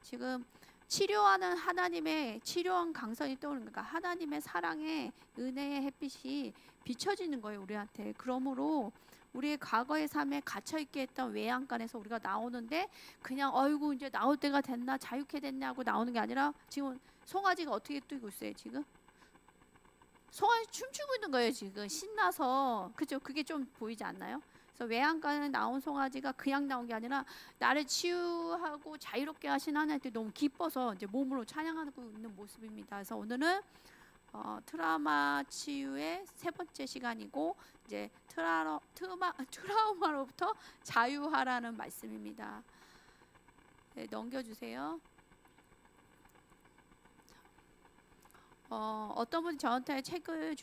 지금 치료하는 하나님의 치료한 강선이 떠오르는 거니까 하나님의 사랑의 은혜의 햇빛이 비춰지는 거예요, 우리한테. 그러므로 우리의 과거의 삶에 갇혀있게 했던 외양간에서 우리가 나오는데 그냥 어이구 이제 나올 때가 됐나 자유케 됐냐고 나오는 게 아니라 지금 송아지가 어떻게 뛰고 있어요 지금? 송아지 춤추고 있는 거예요 지금 신나서. 그죠? 그게 좀 보이지 않나요? 그래서 외양간에 나온 송아지가 그냥 나온 게 아니라 나를 치유하고 자유롭게 하신 하나님께 너무 기뻐서 이제 몸으로 찬양하고 있는 모습입니다. 그래서 오늘은 트라우마 치유의 세 번째 시간이고 이제 트라우마로부터 자유하라는 말씀입니다. 네, 넘겨주세요. 어떤 분이 저한테 책을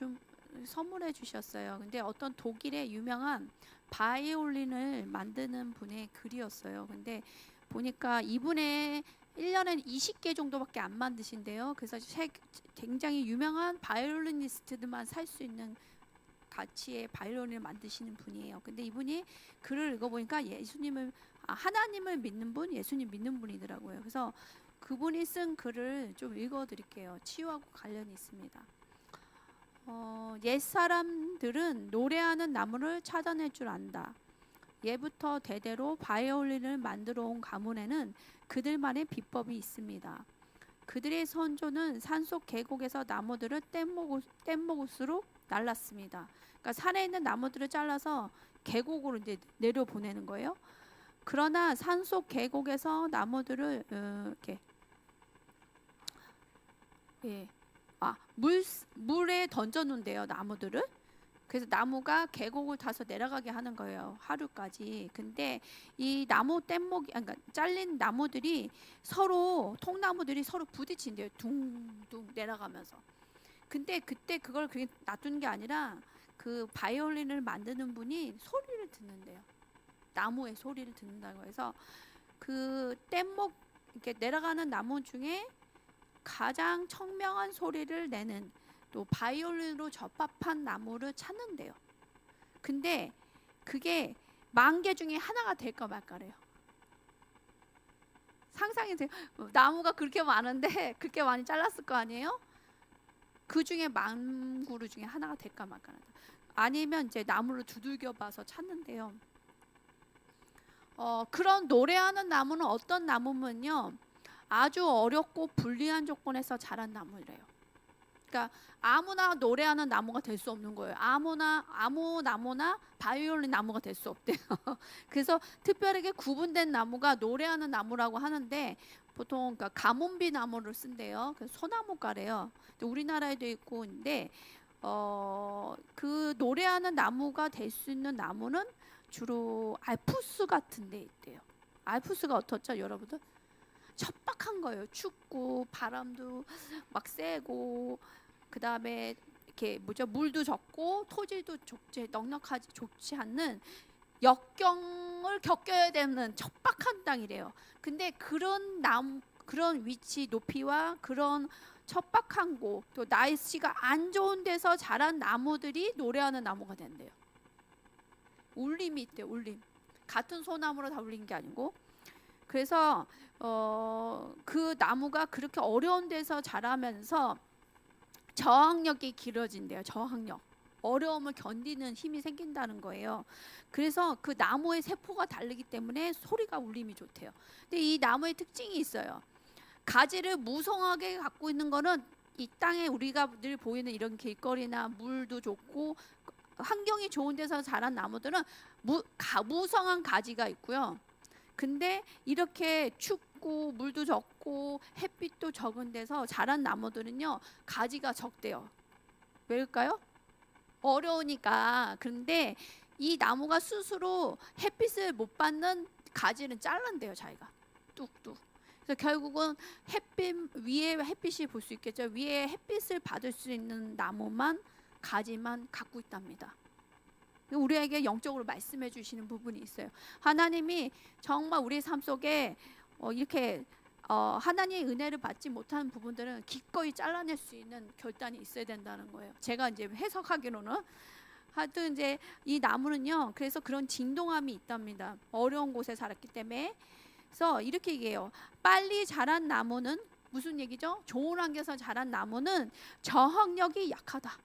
선물해 주셨어요. 근데 어떤 독일의 유명한 바이올린을 만드는 분의 글이었어요. 근데 보니까 이분의 1년에 20개 정도밖에 안 만드신대요. 그래서 굉장히 유명한 바이올리니스트들만 살 수 있는 가치의 바이올린을 만드시는 분이에요. 근데 이분이 글을 읽어보니까 하나님을 믿는 분, 예수님 믿는 분이더라고요. 그래서 그분이 쓴 글을 좀 읽어드릴게요. 치유하고 관련이 있습니다. 옛사람들은 노래하는 나무를 찾아낼 줄 안다. 예부터 대대로 바이올린을 만들어 온 가문에는 그들만의 비법이 있습니다. 그들의 선조는 산속 계곡에서 나무들을 뗏목으로 날랐습니다. 그러니까 산에 있는 나무들을 잘라서 계곡으로 이제 내려 보내는 거예요. 그러나 산속 계곡에서 나무들을 이렇게 물에 던져 놓은대요, 나무들을. 그래서 나무가 계곡을 타서 내려가게 하는 거예요, 하루까지. 근데 이 나무 그러니까 잘린 나무들이 통나무들이 서로 부딪힌대요, 둥둥 내려가면서. 근데 그때 그걸 그냥 놔둔 게 아니라 그 바이올린을 만드는 분이 소리를 듣는데요. 나무의 소리를 듣는다고 해서 그 뗏목 이렇게 내려가는 나무 중에 가장 청명한 소리를 내는 또 바이올린으로 적합한 나무를 찾는데요. 근데 그게 10,000개 중에 하나가 될까 말까래요. 상상이 돼요. 나무가 그렇게 많은데 그렇게 많이 잘랐을 거 아니에요? 그 중에 10,000그루 중에 하나가 될까 말까. 아니면 이제 나무를 두들겨 봐서 찾는데요. 그런 노래하는 나무는 어떤 나무면요, 아주 어렵고 불리한 조건에서 자란 나무래요. 그러니까 아무나 노래하는 나무가 될 수 없는 거예요. 아무 나무나 바이올린 나무가 될 수 없대요. 그래서 특별하게 구분된 나무가 노래하는 나무라고 하는데 보통 그러니까 가문비 나무를 쓴대요. 그래서 소나무가래요. 우리나라에도 있고 근데 그 노래하는 나무가 될 수 있는 나무는 주로 알프스 같은 데 있대요. 알프스가 어떻죠, 여러분들? 척박한 거예요. 춥고 바람도 막 세고 그다음에 이렇게 물도 적고 토질도 넉넉하지 좋지 않는 역경을 겪어야 되는 척박한 땅이래요. 근데 그런 위치 높이와 그런 척박한 곳, 또 날씨가 안 좋은 데서 자란 나무들이 노래하는 나무가 된대요. 울림이 있대요. 울림. 같은 소나무로 다 울린 게 아니고. 그래서 그 나무가 그렇게 어려운 데서 자라면서 저항력이 길어진대요. 저항력. 어려움을 견디는 힘이 생긴다는 거예요. 그래서 그 나무의 세포가 다르기 때문에 소리가 울림이 좋대요. 근데 이 나무의 특징이 있어요. 가지를 무성하게 갖고 있는 거는 이 땅에 우리가 늘 보이는 이런 길거리나 물도 좋고 환경이 좋은 데서 자란 나무들은 무성한 가지가 있고요. 근데 이렇게 춥고 물도 적고 햇빛도 적은 데서 자란 나무들은요, 가지가 적대요. 왜일까요? 어려우니까. 그런데 이 나무가 스스로 햇빛을 못 받는 가지는 잘란대요, 자기가. 뚝뚝. 그래서 결국은 위에 햇빛이 볼 수 있겠죠. 위에 햇빛을 받을 수 있는 나무만, 가지만 갖고 있답니다. 우리에게 영적으로 말씀해 주시는 부분이 있어요. 하나님이 정말 우리 삶 속에 이렇게 하나님의 은혜를 받지 못하는 부분들은 기꺼이 잘라낼 수 있는 결단이 있어야 된다는 거예요. 제가 이제 해석하기로는 하여튼 이제 이 나무는요, 그래서 그런 진동함이 있답니다. 어려운 곳에 자랐기 때문에. 그래서 이렇게 얘기해요. 빨리 자란 나무는 무슨 얘기죠? 좋은 환경에서 자란 나무는 저항력이 약하다.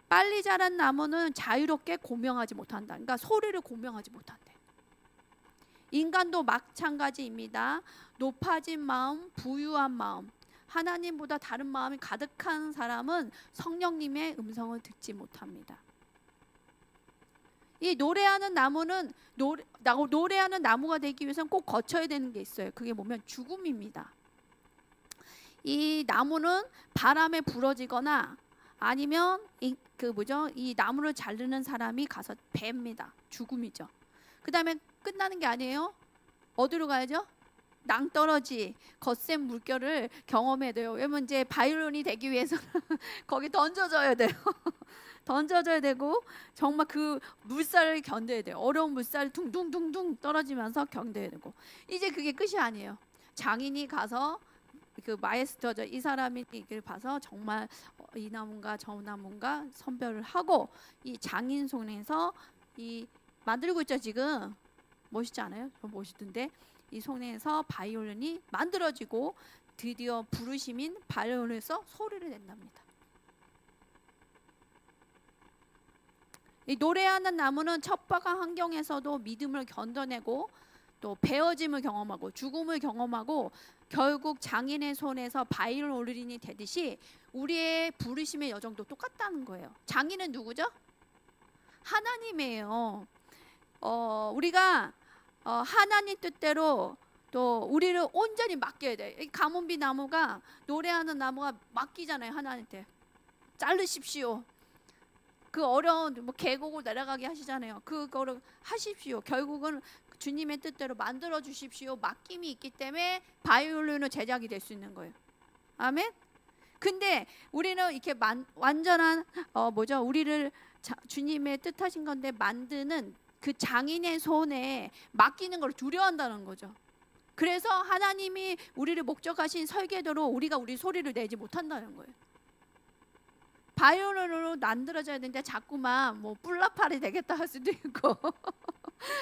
빨리 자란 나무는 자유롭게 고명하지 못한다. 그러니까 소리를 고명하지 못한대. 인간도 마찬가지입니다. 높아진 마음, 부유한 마음, 하나님보다 다른 마음이 가득한 사람은 성령님의 음성을 듣지 못합니다. 이 노래하는 나무는 노래하는 나무가 되기 위해서는 꼭 거쳐야 되는 게 있어요. 그게 뭐냐면 죽음입니다. 이 나무는 바람에 부러지거나 아니면 이 나무를 자르는 사람이 가서 뱀니다. 죽음이죠. 그 다음에 끝나는 게 아니에요. 어디로 가야죠? 낭떠러지, 거센 물결을 경험해야 돼요. 왜냐면 이제 바이올린이 되기 위해서는 거기 던져져야 돼요. 던져져야 되고 정말 그 물살을 견뎌야 돼요. 어려운 물살 둥둥둥둥 떨어지면서 견뎌야 되고. 이제 그게 끝이 아니에요. 장인이 가서 그 마에스터죠. 이 사람이 이걸 봐서 정말 이 나무인가 저 나무인가 선별을 하고 이 장인 손에서 이 만들고 있죠. 지금 멋있지 않아요? 멋있던데 이 손에서 바이올린이 만들어지고 드디어 부르심인 바이올린에서 소리를 낸답니다. 이 노래하는 나무는 척박한 환경에서도 믿음을 견뎌내고 또 베어짐을 경험하고 죽음을 경험하고 결국 장인의 손에서 바이올린이 되듯이 우리의 부르심의 여정도 똑같다는 거예요. 장인은 누구죠? 하나님이에요. 우리가 하나님 뜻대로 또 우리를 온전히 맡겨야 돼. 이 가문비 나무가 노래하는 나무가 맡기잖아요. 하나님한테 자르십시오. 그 어려운 계곡을 내려가게 하시잖아요. 그거를 하십시오. 결국은 주님의 뜻대로 만들어 주십시오. 맡김이 있기 때문에 바이올린으로 제작이 될 수 있는 거예요. 아멘. 근데 우리는 이렇게 완전한 우리를 주님의 뜻하신 건데 만드는 그 장인의 손에 맡기는 걸 두려워한다는 거죠. 그래서 하나님이 우리를 목적하신 설계도로 우리가 우리 소리를 내지 못한다는 거예요. 바이올린으로 만들어져야 되는데 자꾸만 뿔라팔이 되겠다 할 수도 있고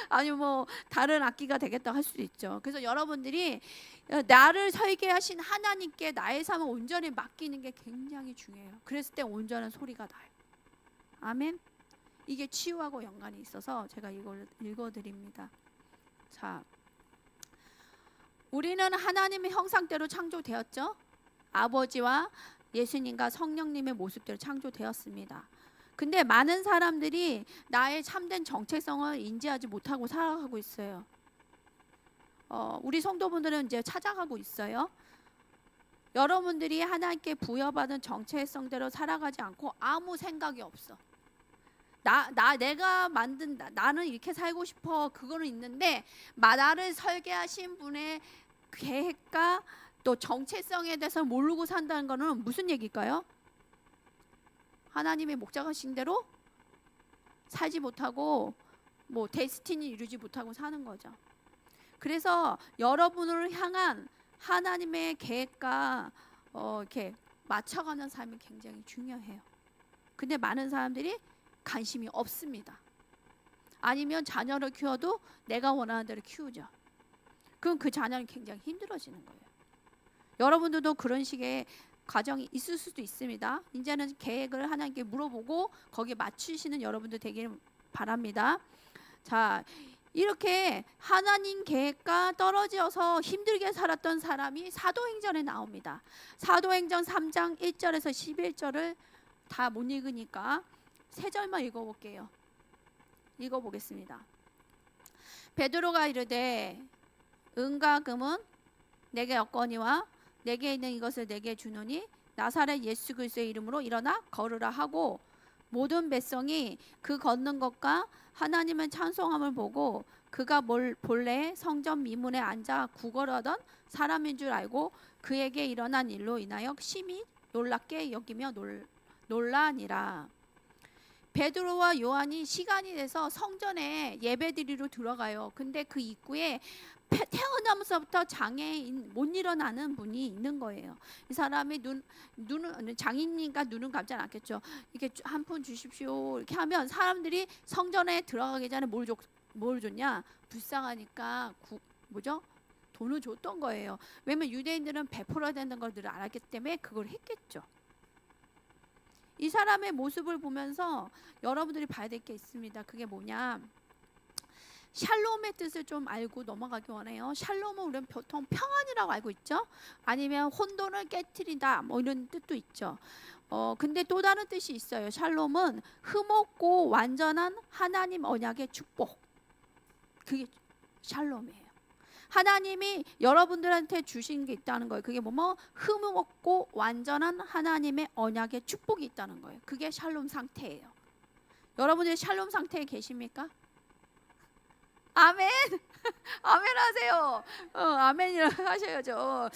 아니면 다른 악기가 되겠다 할 수도 있죠. 그래서 여러분들이 나를 설계하신 하나님께 나의 삶을 온전히 맡기는 게 굉장히 중요해요. 그랬을 때 온전한 소리가 나요. 아멘. 이게 치유하고 연관이 있어서 제가 이걸 읽어드립니다. 자, 우리는 하나님의 형상대로 창조되었죠. 아버지와 예수님과 성령님의 모습대로 창조되었습니다. 근데 많은 사람들이 나의 참된 정체성을 인지하지 못하고 살아가고 있어요. 우리 성도분들은 이제 찾아가고 있어요. 여러분들이 하나님께 부여받은 정체성대로 살아가지 않고 아무 생각이 없어. 내가 만든 나는 이렇게 살고 싶어. 그거는 있는데 나를 설계하신 분의 계획과 또 정체성에 대해서 모르고 산다는 거는 무슨 얘기일까요? 하나님의 목적하신 대로 살지 못하고 데스티니 이루지 못하고 사는 거죠. 그래서 여러분을 향한 하나님의 계획과 이렇게 맞춰가는 삶이 굉장히 중요해요. 근데 많은 사람들이 관심이 없습니다. 아니면 자녀를 키워도 내가 원하는 대로 키우죠. 그럼 그 자녀는 굉장히 힘들어지는 거예요. 여러분들도 그런 식의 과정이 있을 수도 있습니다. 이제는 계획을 하나님께 물어보고 거기에 맞추시는 여러분들 되기를 바랍니다. 자, 이렇게 하나님 계획과 떨어져서 힘들게 살았던 사람이 사도행전에 나옵니다. 사도행전 3장 1절에서 11절을 다 못 읽으니까 세 절만 읽어볼게요. 읽어보겠습니다. 베드로가 이르되 은과 금은 내게 없거니와 내게 있는 이것을 내게 주노니 나사렛 예수 그리스도의 이름으로 일어나 걸으라 하고 모든 백성이 그 걷는 것과 하나님의 찬송함을 보고 그가 본래 성전 미문에 앉아 구걸하던 사람인 줄 알고 그에게 일어난 일로 인하여 심히 놀랍게 여기며 놀라니라. 베드로와 요한이 시간이 돼서 성전에 예배드리러 들어가요. 근데 그 입구에 태어나면서부터 장애인 못 일어나는 분이 있는 거예요. 이 사람이 눈은 장인이니까 눈은 감지 않았겠죠. 이렇게 한 푼 주십시오 이렇게 하면 사람들이 성전에 들어가기 전에 뭘 줬냐? 불쌍하니까 돈을 줬던 거예요. 왜냐면 유대인들은 베풀어야 되는 걸 늘 알았기 때문에 그걸 했겠죠. 이 사람의 모습을 보면서 여러분들이 봐야 될 게 있습니다. 그게 뭐냐? 샬롬의 뜻을 좀 알고 넘어가기 원해요. 샬롬은 우리는 보통 평안이라고 알고 있죠. 아니면 혼돈을 깨트리다 뭐 이런 뜻도 있죠. 근데 또 다른 뜻이 있어요. 샬롬은 흠없고 완전한 하나님 언약의 축복. 그게 샬롬이에요. 하나님이 여러분들한테 주신 게 있다는 거예요. 그게 뭐뭐 흠없고 완전한 하나님의 언약의 축복이 있다는 거예요. 그게 샬롬 상태예요. 여러분들이 샬롬 상태에 계십니까? 아멘. 아멘 하세요. 아멘이라 하셔야죠.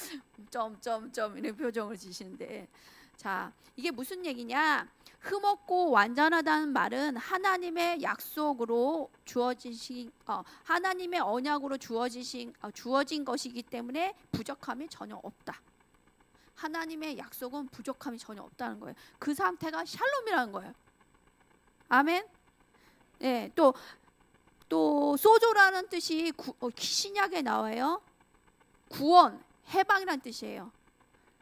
점점점 이런 표정을 지시는데, 자, 이게 무슨 얘기냐? 흠없고 완전하다는 말은 하나님의 약속으로 주어지신 하나님의 언약으로 주어진 것이기 때문에 부족함이 전혀 없다. 하나님의 약속은 부족함이 전혀 없다는 거예요. 그 상태가 샬롬이라는 거예요. 아멘. 네, 또 소조라는 뜻이 신약에 나와요. 구원, 해방이라는 뜻이에요.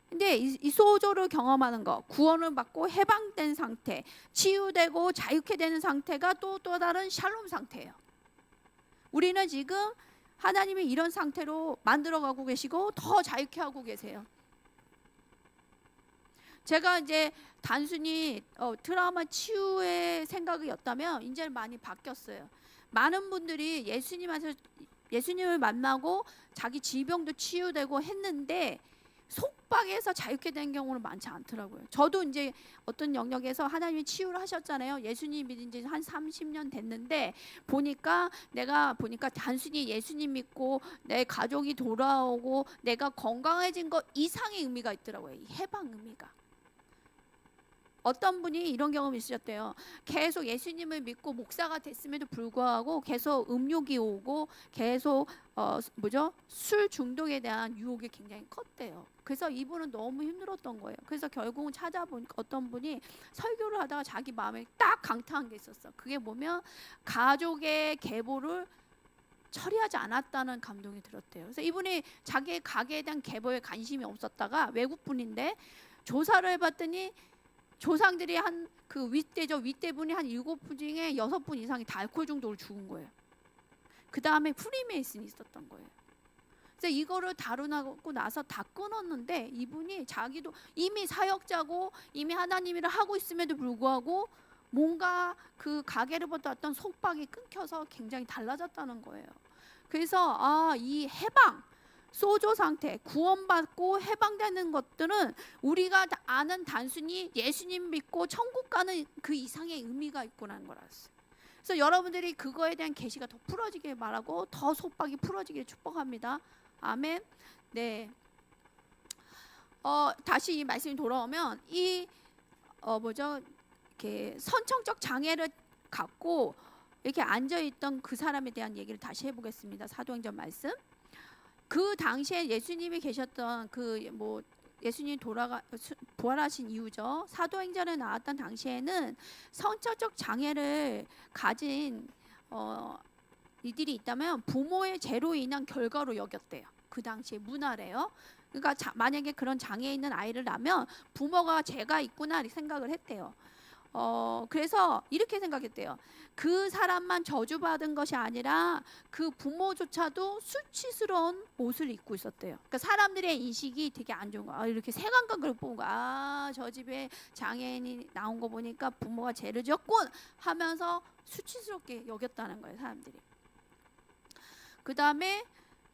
근데 이 소조를 경험하는 거, 구원을 받고 해방된 상태, 치유되고 자유케 되는 상태가 또 다른 샬롬 상태예요. 우리는 지금 하나님이 이런 상태로 만들어가고 계시고 더 자유케 하고 계세요. 제가 이제 단순히 트라우마 치유의 생각이었다면 이제는 많이 바뀌었어요. 많은 분들이 예수님을 만나고 자기 질병도 치유되고 했는데 속박에서 자유케 된 경우는 많지 않더라고요. 저도 이제 어떤 영역에서 하나님이 치유를 하셨잖아요. 예수님 믿은 지 한 30년 됐는데 내가 보니까 단순히 예수님 믿고 내 가족이 돌아오고 내가 건강해진 것 이상의 의미가 있더라고요. 이 해방 의미가. 어떤 분이 이런 경험이 있으셨대요. 계속 예수님을 믿고 목사가 됐음에도 불구하고 계속 음욕이 오고 계속 술 중독에 대한 유혹이 굉장히 컸대요. 그래서 이분은 너무 힘들었던 거예요. 그래서 결국은 찾아보니까 어떤 분이 설교를 하다가 자기 마음에 딱 강타한 게 있었어. 그게 뭐면 가족의 계보를 처리하지 않았다는 감동이 들었대요. 그래서 이분이 자기의 가게에 대한 계보에 관심이 없었다가 외국분인데 조사를 해봤더니 조상들이 한 그 윗대분이 한 7분 중에 6분 이상이 다 알코올 중독으로 죽은 거예요. 그 다음에 프리메이슨이 있었던 거예요. 그래서 이거를 다루고 나서 다 끊었는데 이분이 자기도 이미 사역자고 이미 하나님 일을 하고 있음에도 불구하고 뭔가 그 가게를 받았던 속박이 끊겨서 굉장히 달라졌다는 거예요. 그래서 이 해방 소조 상태, 구원받고 해방되는 것들은 우리가 아는 단순히 예수님 믿고 천국 가는 그 이상의 의미가 있구나는 걸 알았어요. 그래서 여러분들이 그거에 대한 계시가 더 풀어지길 바라고 더 속박이 풀어지길 축복합니다. 아멘. 네. 다시 이 말씀이 돌아오면 이렇게 선천적 장애를 갖고 이렇게 앉아 있던 그 사람에 대한 얘기를 다시 해보겠습니다. 사도행전 말씀. 그 당시에 예수님이 계셨던 예수님 부활하신 이후죠. 사도행전에 나왔던 당시에는 선천적 장애를 가진 이들이 있다면 부모의 죄로 인한 결과로 여겼대요. 그 당시에 문화래요. 그러니까 만약에 그런 장애 있는 아이를 낳으면 부모가 죄가 있구나 생각을 했대요. 그래서 이렇게 생각했대요. 그 사람만 저주받은 것이 아니라 그 부모조차도 수치스러운 옷을 입고 있었대요. 그러니까 사람들의 인식이 되게 안 좋은 거야. 이렇게 색안경을 보고 저 집에 장애인이 나온 거 보니까 부모가 죄를 지었군 하면서 수치스럽게 여겼다는 거예요, 사람들이.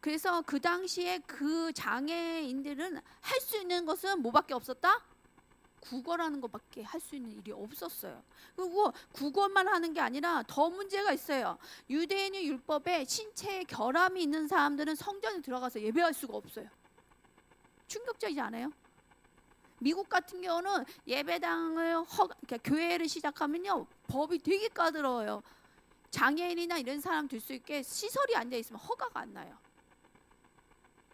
그래서 그 당시에 그 장애인들은 할 수 있는 것은 뭐밖에 없었다? 국어라는 것밖에 할 수 있는 일이 없었어요. 그리고 국어만 하는 게 아니라 더 문제가 있어요. 유대인의 율법에 신체에 결함이 있는 사람들은 성전에 들어가서 예배할 수가 없어요. 충격적이지 않아요? 미국 같은 경우는 예배당을 교회를 시작하면요 법이 되게 까다로워요. 장애인이나 이런 사람 들 수 있게 시설이 앉아 있으면 허가가 안 나요.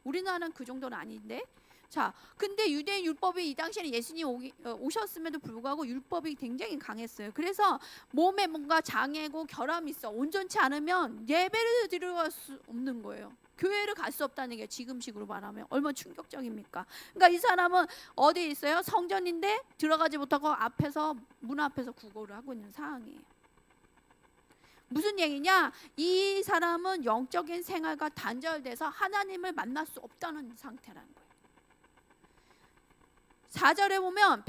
우리나라는 그 정도는 아닌데. 자, 근데 유대인 율법이 이 당시에는 예수님이 오셨음에도 불구하고 율법이 굉장히 강했어요. 그래서 몸에 뭔가 장애고 결함이 있어 온전치 않으면 예배를 드려갈 수 없는 거예요. 교회를 갈 수 없다는 게 지금식으로 말하면 얼마나 충격적입니까? 그러니까 이 사람은 어디에 있어요? 성전인데 들어가지 못하고 앞에서 문 앞에서 구걸을 하고 있는 상황이에요. 무슨 얘기냐? 이 사람은 영적인 생활과 단절돼서 하나님을 만날 수 없다는 상태라는 거예요. 4절에 보면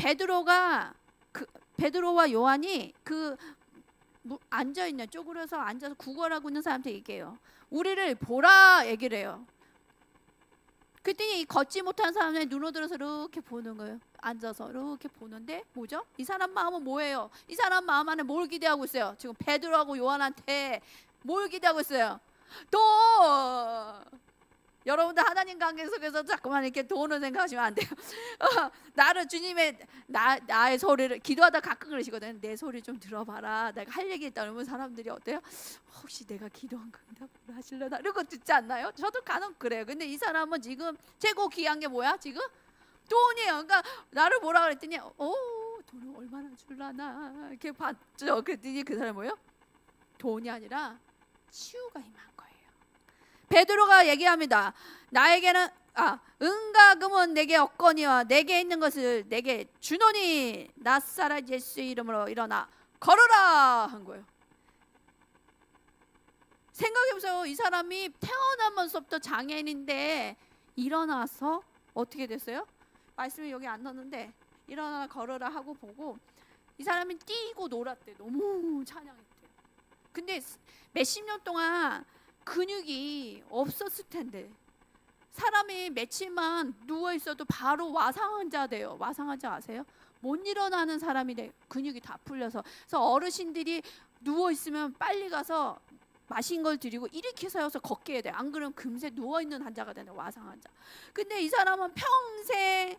베드로와 요한이 앉아 있는 쪼그려서 앉아서 구걸하고 있는 사람한테 얘기해요. 우리를 보라 얘기를 해요. 그랬더니 이 걷지 못한 사람의 눈을 들어서 이렇게 보는 거예요. 앉아서 이렇게 보는데 뭐죠? 이 사람 마음은 뭐예요? 이 사람 마음 안에 뭘 기대하고 있어요? 지금 베드로하고 요한한테 뭘 기대하고 있어요? 또 여러분들 하나님 관계 속에서 자꾸만 이렇게 돈을 생각하시면 안 돼요. 나를 주님의 나의 소리를 기도하다 가끔 그러시거든요. 내 소리 좀 들어봐라. 내가 할 얘기 있다 그러면 사람들이 어때요? 혹시 내가 기도한 거 응답을 하실려나? 이런 거 듣지 않나요? 저도 간혹 그래요. 근데 이 사람은 지금 최고 귀한 게 뭐야? 지금 돈이에요. 그러니까 나를 뭐라 그랬더니 돈을 얼마나 줄라나 이렇게 봤죠. 그랬더니 그 사람이 뭐예요? 돈이 아니라 치유가 임한 거예요. 베드로가 얘기합니다. 나에게는 은과 금은 내게 없거니와 내게 있는 것을 내게 주노니 나사렛 예수 이름으로 일어나 걸어라 한 거예요. 생각해보세요. 이 사람이 태어나면서부터 장애인인데 일어나서 어떻게 됐어요? 말씀이 여기 안 넣었는데 일어나 걸어라 하고 보고 이 사람이 뛰고 놀았대. 너무 찬양했대요. 근데 몇십 년 동안 근육이 없었을 텐데 사람이 며칠만 누워 있어도 바로 와상환자 돼요. 와상환자 아세요? 못 일어나는 사람이 돼. 근육이 다 풀려서. 그래서 어르신들이 누워 있으면 빨리 가서 마신 걸 드리고 일으켜 세워서 걷게 해야 돼. 안 그러면 금세 누워 있는 환자가 되는 와상환자. 근데 이 사람은 평생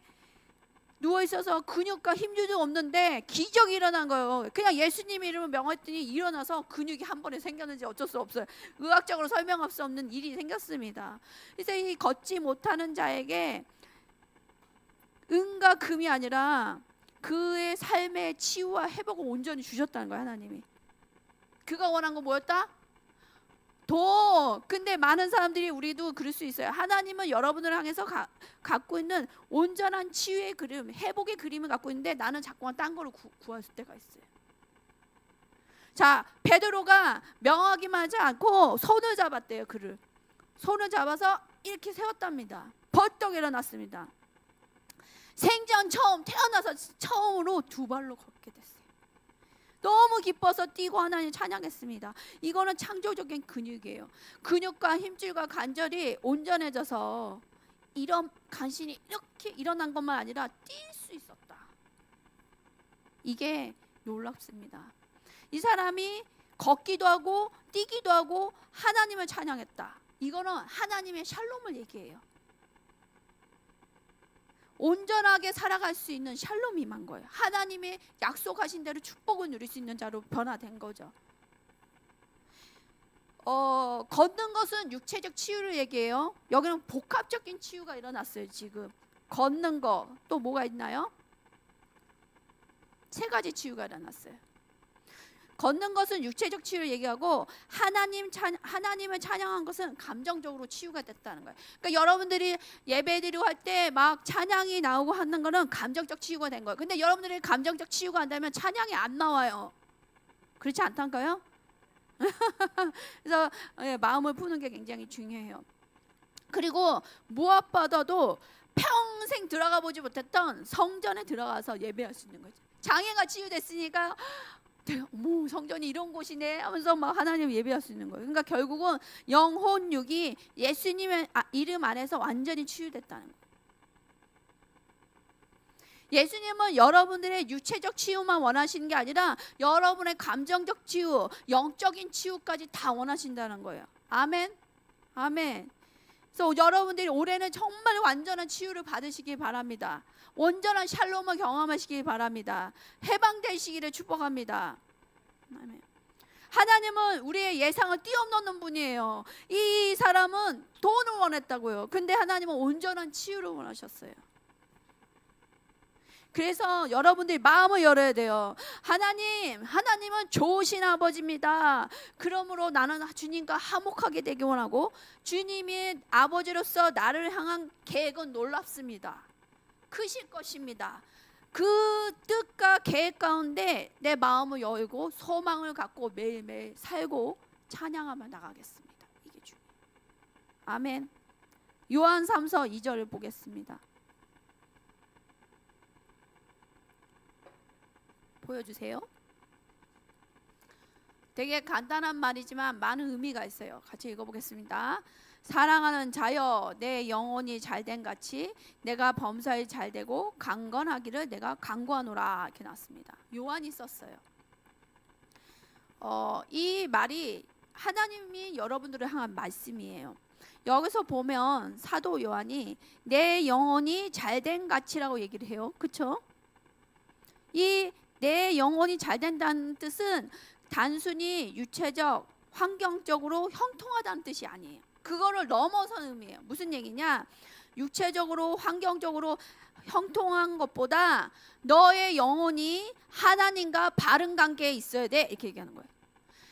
누워 있어서 근육과 힘줄도 없는데 기적이 일어난 거예요. 그냥 예수님 이름을 명했더니 일어나서 근육이 한 번에 생겼는지 어쩔 수 없어요. 의학적으로 설명할 수 없는 일이 생겼습니다. 그래서 이 걷지 못하는 자에게 은과 금이 아니라 그의 삶의 치유와 회복을 온전히 주셨다는 거예요. 하나님이. 그가 원한 건 뭐였다? 돈. 근데 많은 사람들이 우리도 그럴 수 있어요. 하나님은 여러분을 향해서 갖고 있는 온전한 치유의 그림, 회복의 그림을 갖고 있는데 나는 자꾸만 딴 거를 구할 때가 있어요. 자, 베드로가 명하기만 하지 않고 손을 잡았대요. 그를 손을 잡아서 이렇게 세웠답니다. 벌떡 일어났습니다. 생전 처음 태어나서 처음으로 두 발로 걷게 됐어요. 너무 기뻐서 뛰고 하나님 찬양했습니다. 이거는 창조적인 근육이에요. 근육과 힘줄과 관절이 온전해져서 이런 간신히 이렇게 일어난 것만 아니라 뛸 수 있었다. 이게 놀랍습니다. 이 사람이 걷기도 하고 뛰기도 하고 하나님을 찬양했다. 이거는 하나님의 샬롬을 얘기해요. 온전하게 살아갈 수 있는 샬롬이 임한 거예요. 하나님의 약속하신 대로 축복을 누릴 수 있는 자로 변화된 거죠. 걷는 것은 육체적 치유를 얘기해요. 여기는 복합적인 치유가 일어났어요. 지금 걷는 거 또 뭐가 있나요? 세 치유가 일어났어요. 걷는 것은 육체적 치유를 얘기하고 하나님을 찬양한 것은 감정적으로 치유가 됐다는 거예요. 그러니까 여러분들이 예배드리고 할 때 막 찬양이 나오고 하는 거는 감정적 치유가 된 거예요. 근데 여러분들이 감정적 치유가 안 되면 찬양이 안 나와요. 그렇지 않던가요? 그래서 마음을 푸는 게 굉장히 중요해요. 그리고 무엇보다도 평생 들어가 보지 못했던 성전에 들어가서 예배할 수 있는 거죠. 장애가 치유됐으니까 어머, 성전이 이런 곳이네 하면서 막 하나님 예배할 수 있는 거예요. 그러니까 결국은 영혼 육이 예수님의 이름 안에서 완전히 치유됐다는 거예요. 예수님은 여러분들의 육체적 치유만 원하시는 게 아니라 여러분의 감정적 치유, 영적인 치유까지 다 원하신다는 거예요. 아멘. 아멘. 그래서 여러분들이 올해는 정말 완전한 치유를 받으시기 바랍니다. 온전한 샬롬을 경험하시기 바랍니다. 해방되시기를 축복합니다. 아멘. 하나님은 우리의 예상을 뛰어넘는 분이에요. 이 사람은 돈을 원했다고요. 근데 하나님은 온전한 치유를 원하셨어요. 그래서 여러분들이 마음을 열어야 돼요. 하나님은 좋으신 아버지입니다. 그러므로 나는 주님과 화목하게 되기 원하고, 주님이 아버지로서 나를 향한 계획은 놀랍습니다. 크실 것입니다. 그 뜻과 계획 가운데 내 마음을 열고 소망을 갖고 매일매일 살고 찬양하며 나가겠습니다. 이게 중요해요. 아멘. 요한 3서 2절을 보겠습니다. 보여주세요. 되게 간단한 말이지만 많은 의미가 있어요. 같이 읽어보겠습니다. 사랑하는 자여, 내 영혼이 잘된 같이 내가 범사에 잘되고 강건하기를 내가 간구하노라. 이렇게 나왔습니다. 요한이 썼어요. 이 말이 하나님이 여러분들을 향한 말씀이에요. 여기서 보면 사도 요한이 내 영혼이 잘된 같이라고 얘기를 해요. 그렇죠? 이 내 영혼이 잘된다는 뜻은 단순히 유체적, 환경적으로 형통하다는 뜻이 아니에요. 그거를 넘어선 의미예요. 무슨 얘기냐? 육체적으로, 환경적으로 형통한 것보다 너의 영혼이 하나님과 바른 관계에 있어야 돼. 이렇게 얘기하는 거예요.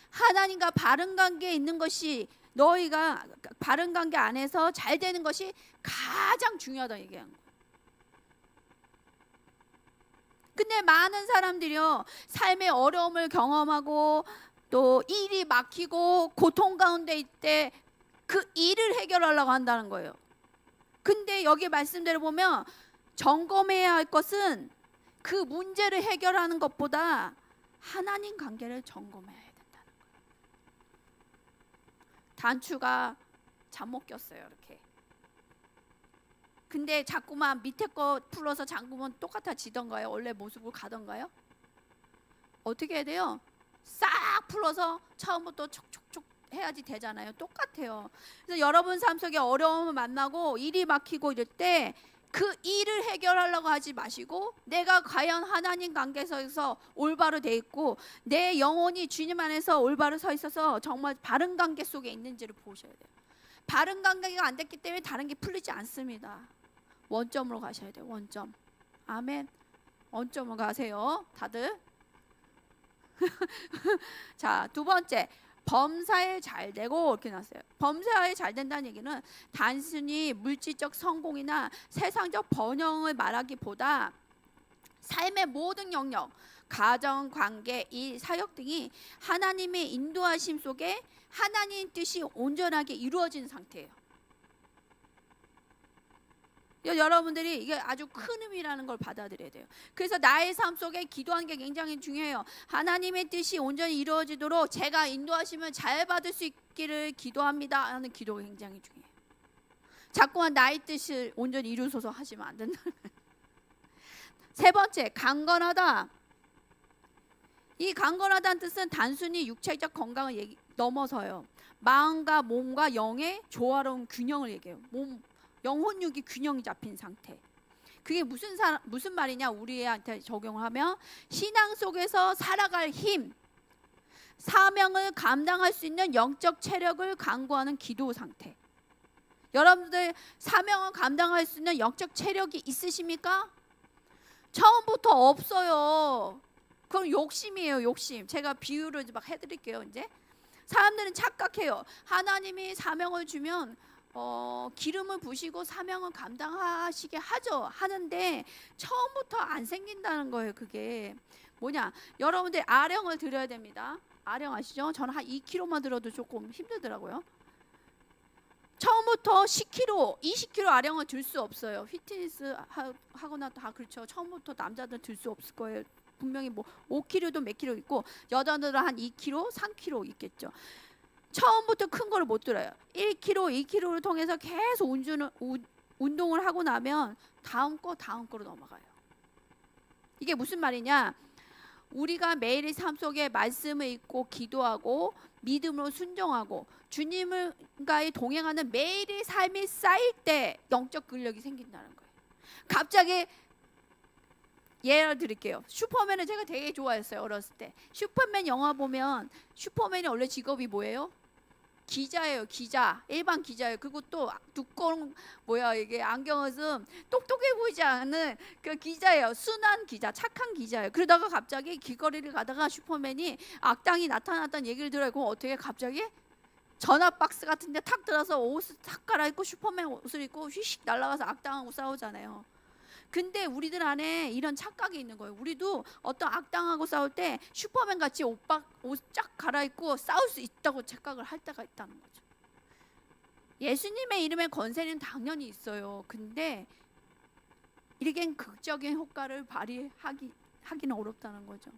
하나님과 바른 관계에 있는 것이, 너희가 바른 관계 안에서 잘 되는 것이 가장 중요하다고 얘기하는 거예요. 근데 많은 사람들이요, 삶의 어려움을 경험하고 또 일이 막히고 고통 가운데 있대 그 일을 해결하려고 한다는 거예요. 근데 여기 말씀대로 보면 점검해야 할 것은 그 문제를 해결하는 것보다 하나님 관계를 점검해야 된다는 거예요. 단추가 잘못 꼈어요, 이렇게. 근데 자꾸만 밑에 거 풀어서 잠그면 똑같아지던가요? 원래 모습으로 가던가요? 어떻게 해야 돼요? 싹 풀어서 처음부터 촉촉촉 해야지 되잖아요. 똑같아요. 그래서 여러분 삶 속에 어려움을 만나고 일이 막히고 이럴 때 그 일을 해결하려고 하지 마시고, 내가 과연 하나님 관계에서 올바로 돼 있고 내 영혼이 주님 안에서 올바로 서 있어서 정말 바른 관계 속에 있는지를 보셔야 돼요. 바른 관계가 안 됐기 때문에 다른 게 풀리지 않습니다. 원점으로 가셔야 돼요. 원점. 아멘. 원점으로 가세요, 다들. 자, 두 번째, 범사에 잘 되고 이렇게 나왔어요. 범사에 잘 된다는 얘기는 단순히 물질적 성공이나 세상적 번영을 말하기보다 삶의 모든 영역, 가정, 관계, 일, 사역 등이 하나님의 인도하심 속에 하나님 뜻이 온전하게 이루어진 상태예요. 여러분들이 이게 아주 큰 의미라는 걸 받아들여야 돼요. 그래서 나의 삶 속에 기도하는 게 굉장히 중요해요. 하나님의 뜻이 온전히 이루어지도록 제가 인도하심을 잘 받을 수 있기를 기도합니다 하는 기도가 굉장히 중요해요. 자꾸만 나의 뜻을 온전히 이루소서 하시면 안 된다. 세 번째, 강건하다. 이 강건하다는 뜻은 단순히 육체적 건강을 넘어서요. 마음과 몸과 영의 조화로운 균형을 얘기해요. 영혼육이 균형이 잡힌 상태. 그게 무슨 말이냐? 우리한테 적용을 하면 신앙 속에서 살아갈 힘, 사명을 감당할 수 있는 영적 체력을 강구하는 기도 상태. 여러분들 사명을 감당할 수 있는 영적 체력이 있으십니까? 처음부터 없어요. 그럼 욕심이에요, 욕심. 제가 비유를 막 해드릴게요. 이제 사람들은 착각해요. 하나님이 사명을 주면 기름을 부시고 사명을 감당하시게 하는데 처음부터 안 생긴다는 거예요. 그게 뭐냐? 여러분들 아령을 들어야 됩니다. 아령 아시죠? 저는 한 2kg만 들어도 조금 힘들더라고요. 처음부터 10kg, 20kg 아령을 들 수 없어요. 피트니스 하거나 다 그렇죠. 처음부터 남자들 들 수 없을 거예요. 분명히 뭐 5kg도 몇 kg 있고 여자들은 한 2kg, 3kg 있겠죠. 처음부터 큰 거를 못 들어요. 1kg, 2kg를 통해서 계속 운동을 하고 나면 다음 거로 넘어가요. 이게 무슨 말이냐? 우리가 매일의 삶 속에 말씀을 읽고 기도하고 믿음으로 순종하고 주님과의 동행하는 매일의 삶이 쌓일 때 영적 근력이 생긴다는 거예요. 갑자기 예를 드릴게요. 슈퍼맨을 제가 되게 좋아했어요. 어렸을 때 슈퍼맨 영화 보면 슈퍼맨이 원래 직업이 뭐예요? 기자예요. 기자. 일반 기자예요. 그리고 또 두꺼운 이게 안경을 쓴 똑똑해 보이지 않는 그 기자예요. 순한 기자, 착한 기자예요. 그러다가 갑자기 길거리를 가다가 슈퍼맨이 악당이 나타났다는 얘기를 들어요. 그럼 어떻게 갑자기 전화 박스 같은 데 탁 들어서 옷을 탁 갈아입고 슈퍼맨 옷을 입고 휘식 날아가서 악당하고 싸우잖아요. 근데 우리들 안에 이런 착각이 있는 거예요. 우리도 어떤 악당하고 싸울 때 슈퍼맨 같이 옷 쫙 갈아입고 싸울 수 있다고 착각을 할 때가 있다는 거죠. 예수님의 이름의 권세는 당연히 있어요. 근데 이렇게 극적인 효과를 발휘하기는 어렵다는 거죠.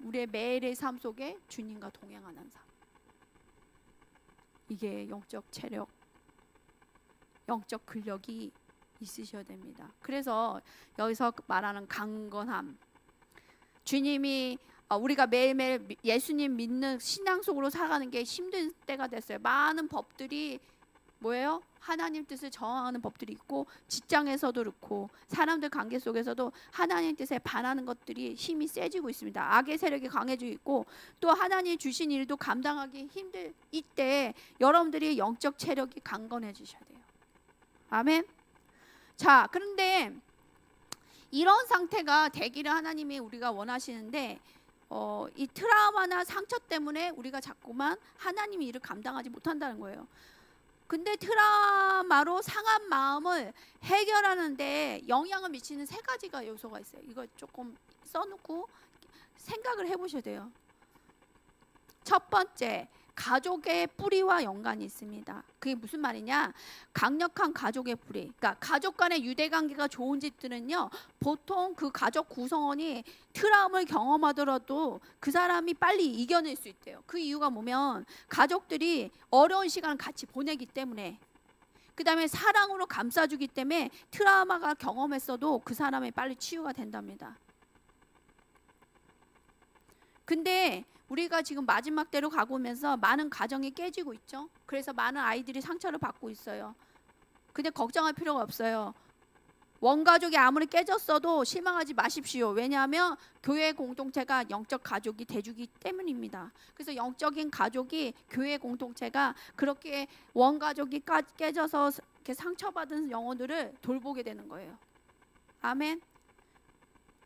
우리의 매일의 삶 속에 주님과 동행하는 삶. 이게 영적 체력, 영적 근력이 있으셔야 됩니다. 그래서 여기서 말하는 강건함, 주님이 우리가 매일매일 예수님 믿는 신앙 속으로 살아가는 게 힘든 때가 됐어요. 많은 법들이 뭐예요? 하나님 뜻을 저항하는 법들이 있고, 직장에서도 그렇고 사람들 관계 속에서도 하나님 뜻에 반하는 것들이 힘이 세지고 있습니다. 악의 세력이 강해지고 있고, 또 하나님이 주신 일도 감당하기 힘들 이때 여러분들이 영적 체력이 강건해지셔야 돼요. 아멘. 자, 그런데 이런 상태가 되기를 하나님이 우리가 원하시는데 이 트라우마나 상처 때문에 우리가 자꾸만 하나님의 일을 감당하지 못한다는 거예요. 근데 트라우마로 상한 마음을 해결하는데 영향을 미치는 3가지가 요소가 있어요. 이거 조금 써놓고 생각을 해보셔야 돼요. 첫 번째, 가족의 뿌리와 연관이 있습니다. 그게 무슨 말이냐? 강력한 가족의 뿌리. 그러니까 가족 간의 유대관계가 좋은 집들은요, 보통 그 가족 구성원이 트라우마를 경험하더라도 그 사람이 빨리 이겨낼 수 있대요. 그 이유가 뭐면 가족들이 어려운 시간을 같이 보내기 때문에, 그 다음에 사랑으로 감싸주기 때문에 트라우마가 경험했어도 그 사람이 빨리 치유가 된답니다. 근데 우리가 지금 마지막 때로 가고 오면서 많은 가정이 깨지고 있죠. 그래서 많은 아이들이 상처를 받고 있어요. 근데 걱정할 필요가 없어요. 원가족이 아무리 깨졌어도 실망하지 마십시오. 왜냐하면 교회 공동체가 영적 가족이 돼주기 때문입니다. 그래서 영적인 가족이, 교회 공동체가 그렇게 원가족이 깨져서 이렇게 상처받은 영혼들을 돌보게 되는 거예요. 아멘.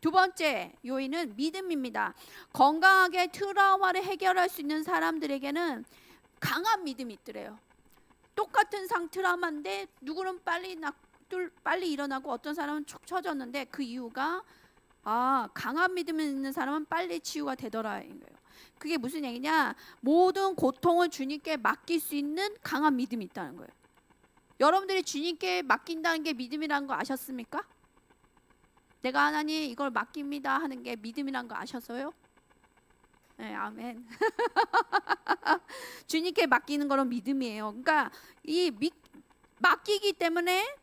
두 번째 요인은 믿음입니다. 건강하게 트라우마를 해결할 수 있는 사람들에게는 강한 믿음이 있더래요. 똑같은 트라우마인데 누구는 빨리 일어나고 어떤 사람은 촉 처졌는데, 그 이유가 강한 믿음이 있는 사람은 빨리 치유가 되더라인 거예요. 그게 무슨 얘기냐? 모든 고통을 주님께 맡길 수 있는 강한 믿음이 있다는 거예요. 여러분들이 주님께 맡긴다는 게 믿음이라는 거 아셨습니까? 내가 하나님 이걸 맡깁니다 하는 게 믿음이란 거 아셨어요? 네, 아멘. 주님께 맡기는 거는 믿음이에요. 그러니까 맡기기 때문에,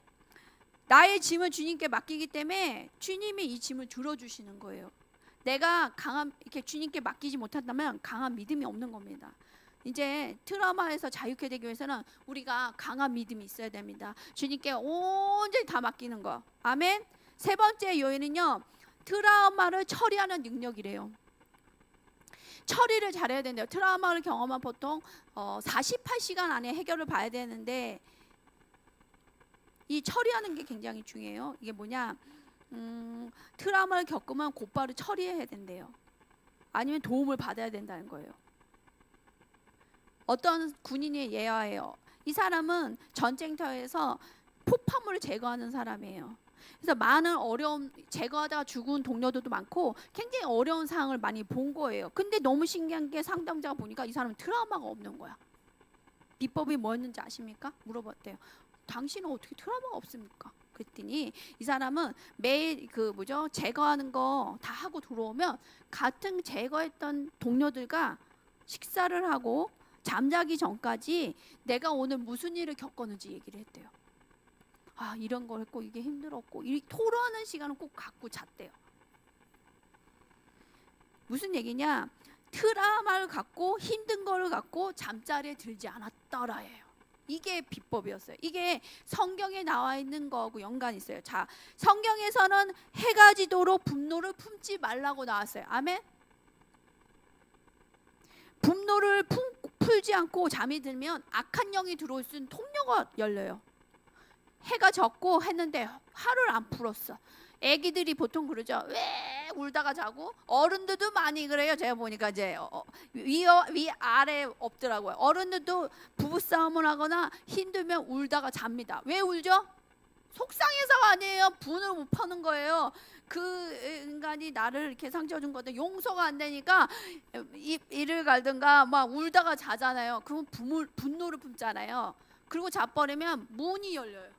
나의 짐을 주님께 맡기기 때문에 주님이 이 짐을 들어주시는 거예요. 내가 이렇게 주님께 맡기지 못한다면 강한 믿음이 없는 겁니다. 이제 트라우마에서 자유케 되기 위해서는 우리가 강한 믿음이 있어야 됩니다. 주님께 온전히 다 맡기는 거. 아멘. 세 번째 요인은요, 트라우마를 처리하는 능력이래요. 처리를 잘해야 된대요. 트라우마를 경험한 보통 48시간 안에 해결을 봐야 되는데, 이 처리하는 게 굉장히 중요해요. 이게 뭐냐? 트라우마를 겪으면 곧바로 처리해야 된대요. 아니면 도움을 받아야 된다는 거예요. 어떤 군인의 예화예요. 이 사람은 전쟁터에서 폭파물을 제거하는 사람이에요. 그래서 많은 어려움, 제거하다가 죽은 동료들도 많고 굉장히 어려운 상황을 많이 본 거예요. 근데 너무 신기한 게, 상담자가 보니까 이 사람은 트라우마가 없는 거야. 비법이 뭐였는지 아십니까? 물어봤대요. 당신은 어떻게 트라우마가 없습니까? 그랬더니 이 사람은 매일 제거하는 거 다 하고 들어오면 같은 제거했던 동료들과 식사를 하고 잠자기 전까지 내가 오늘 무슨 일을 겪었는지 얘기를 했대요. 이런 걸 했고 이게 힘들었고, 이 토론하는 시간을 꼭 갖고 잤대요. 무슨 얘기냐? 트라우마를 갖고 힘든 거를 갖고 잠자리에 들지 않았더라예요. 이게 비법이었어요. 이게 성경에 나와 있는 거하고 연관이 있어요. 자, 성경에서는 해가 지도록 분노를 품지 말라고 나왔어요. 아멘. 분노를 풀지 않고 잠이 들면 악한 영이 들어올 수 있는 통로가 열려요. 해가 졌고 했는데 하루를 안 풀었어. 애기들이 보통 그러죠. 왜 울다가 자고, 어른들도 많이 그래요. 제가 보니까 이제 위 아래 없더라고요. 어른들도 부부싸움을 하거나 힘들면 울다가 잡니다. 왜 울죠? 속상해서가 아니에요. 분을 못 파는 거예요. 그 인간이 나를 이렇게 상처 준 건데 용서가 안 되니까 이를 갈든가 막 울다가 자잖아요. 그러면 분노를 품잖아요. 그리고 자버리면 문이 열려요.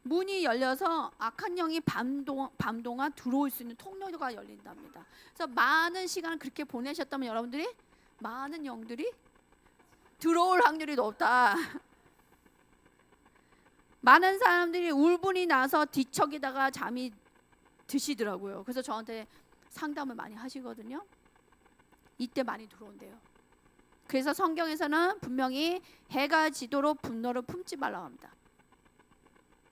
문이 열려서 악한 영이 밤 동안 들어올 수 있는 통로가 열린답니다. 그래서 많은 시간을 그렇게 보내셨다면 여러분들이 많은 영들이 들어올 확률이 높다. 많은 사람들이 울분이 나서 뒤척이다가 잠이 드시더라고요. 그래서 저한테 상담을 많이 하시거든요. 이때 많이 들어온대요. 그래서 성경에서는 분명히 해가 지도록 분노를 품지 말라고 합니다.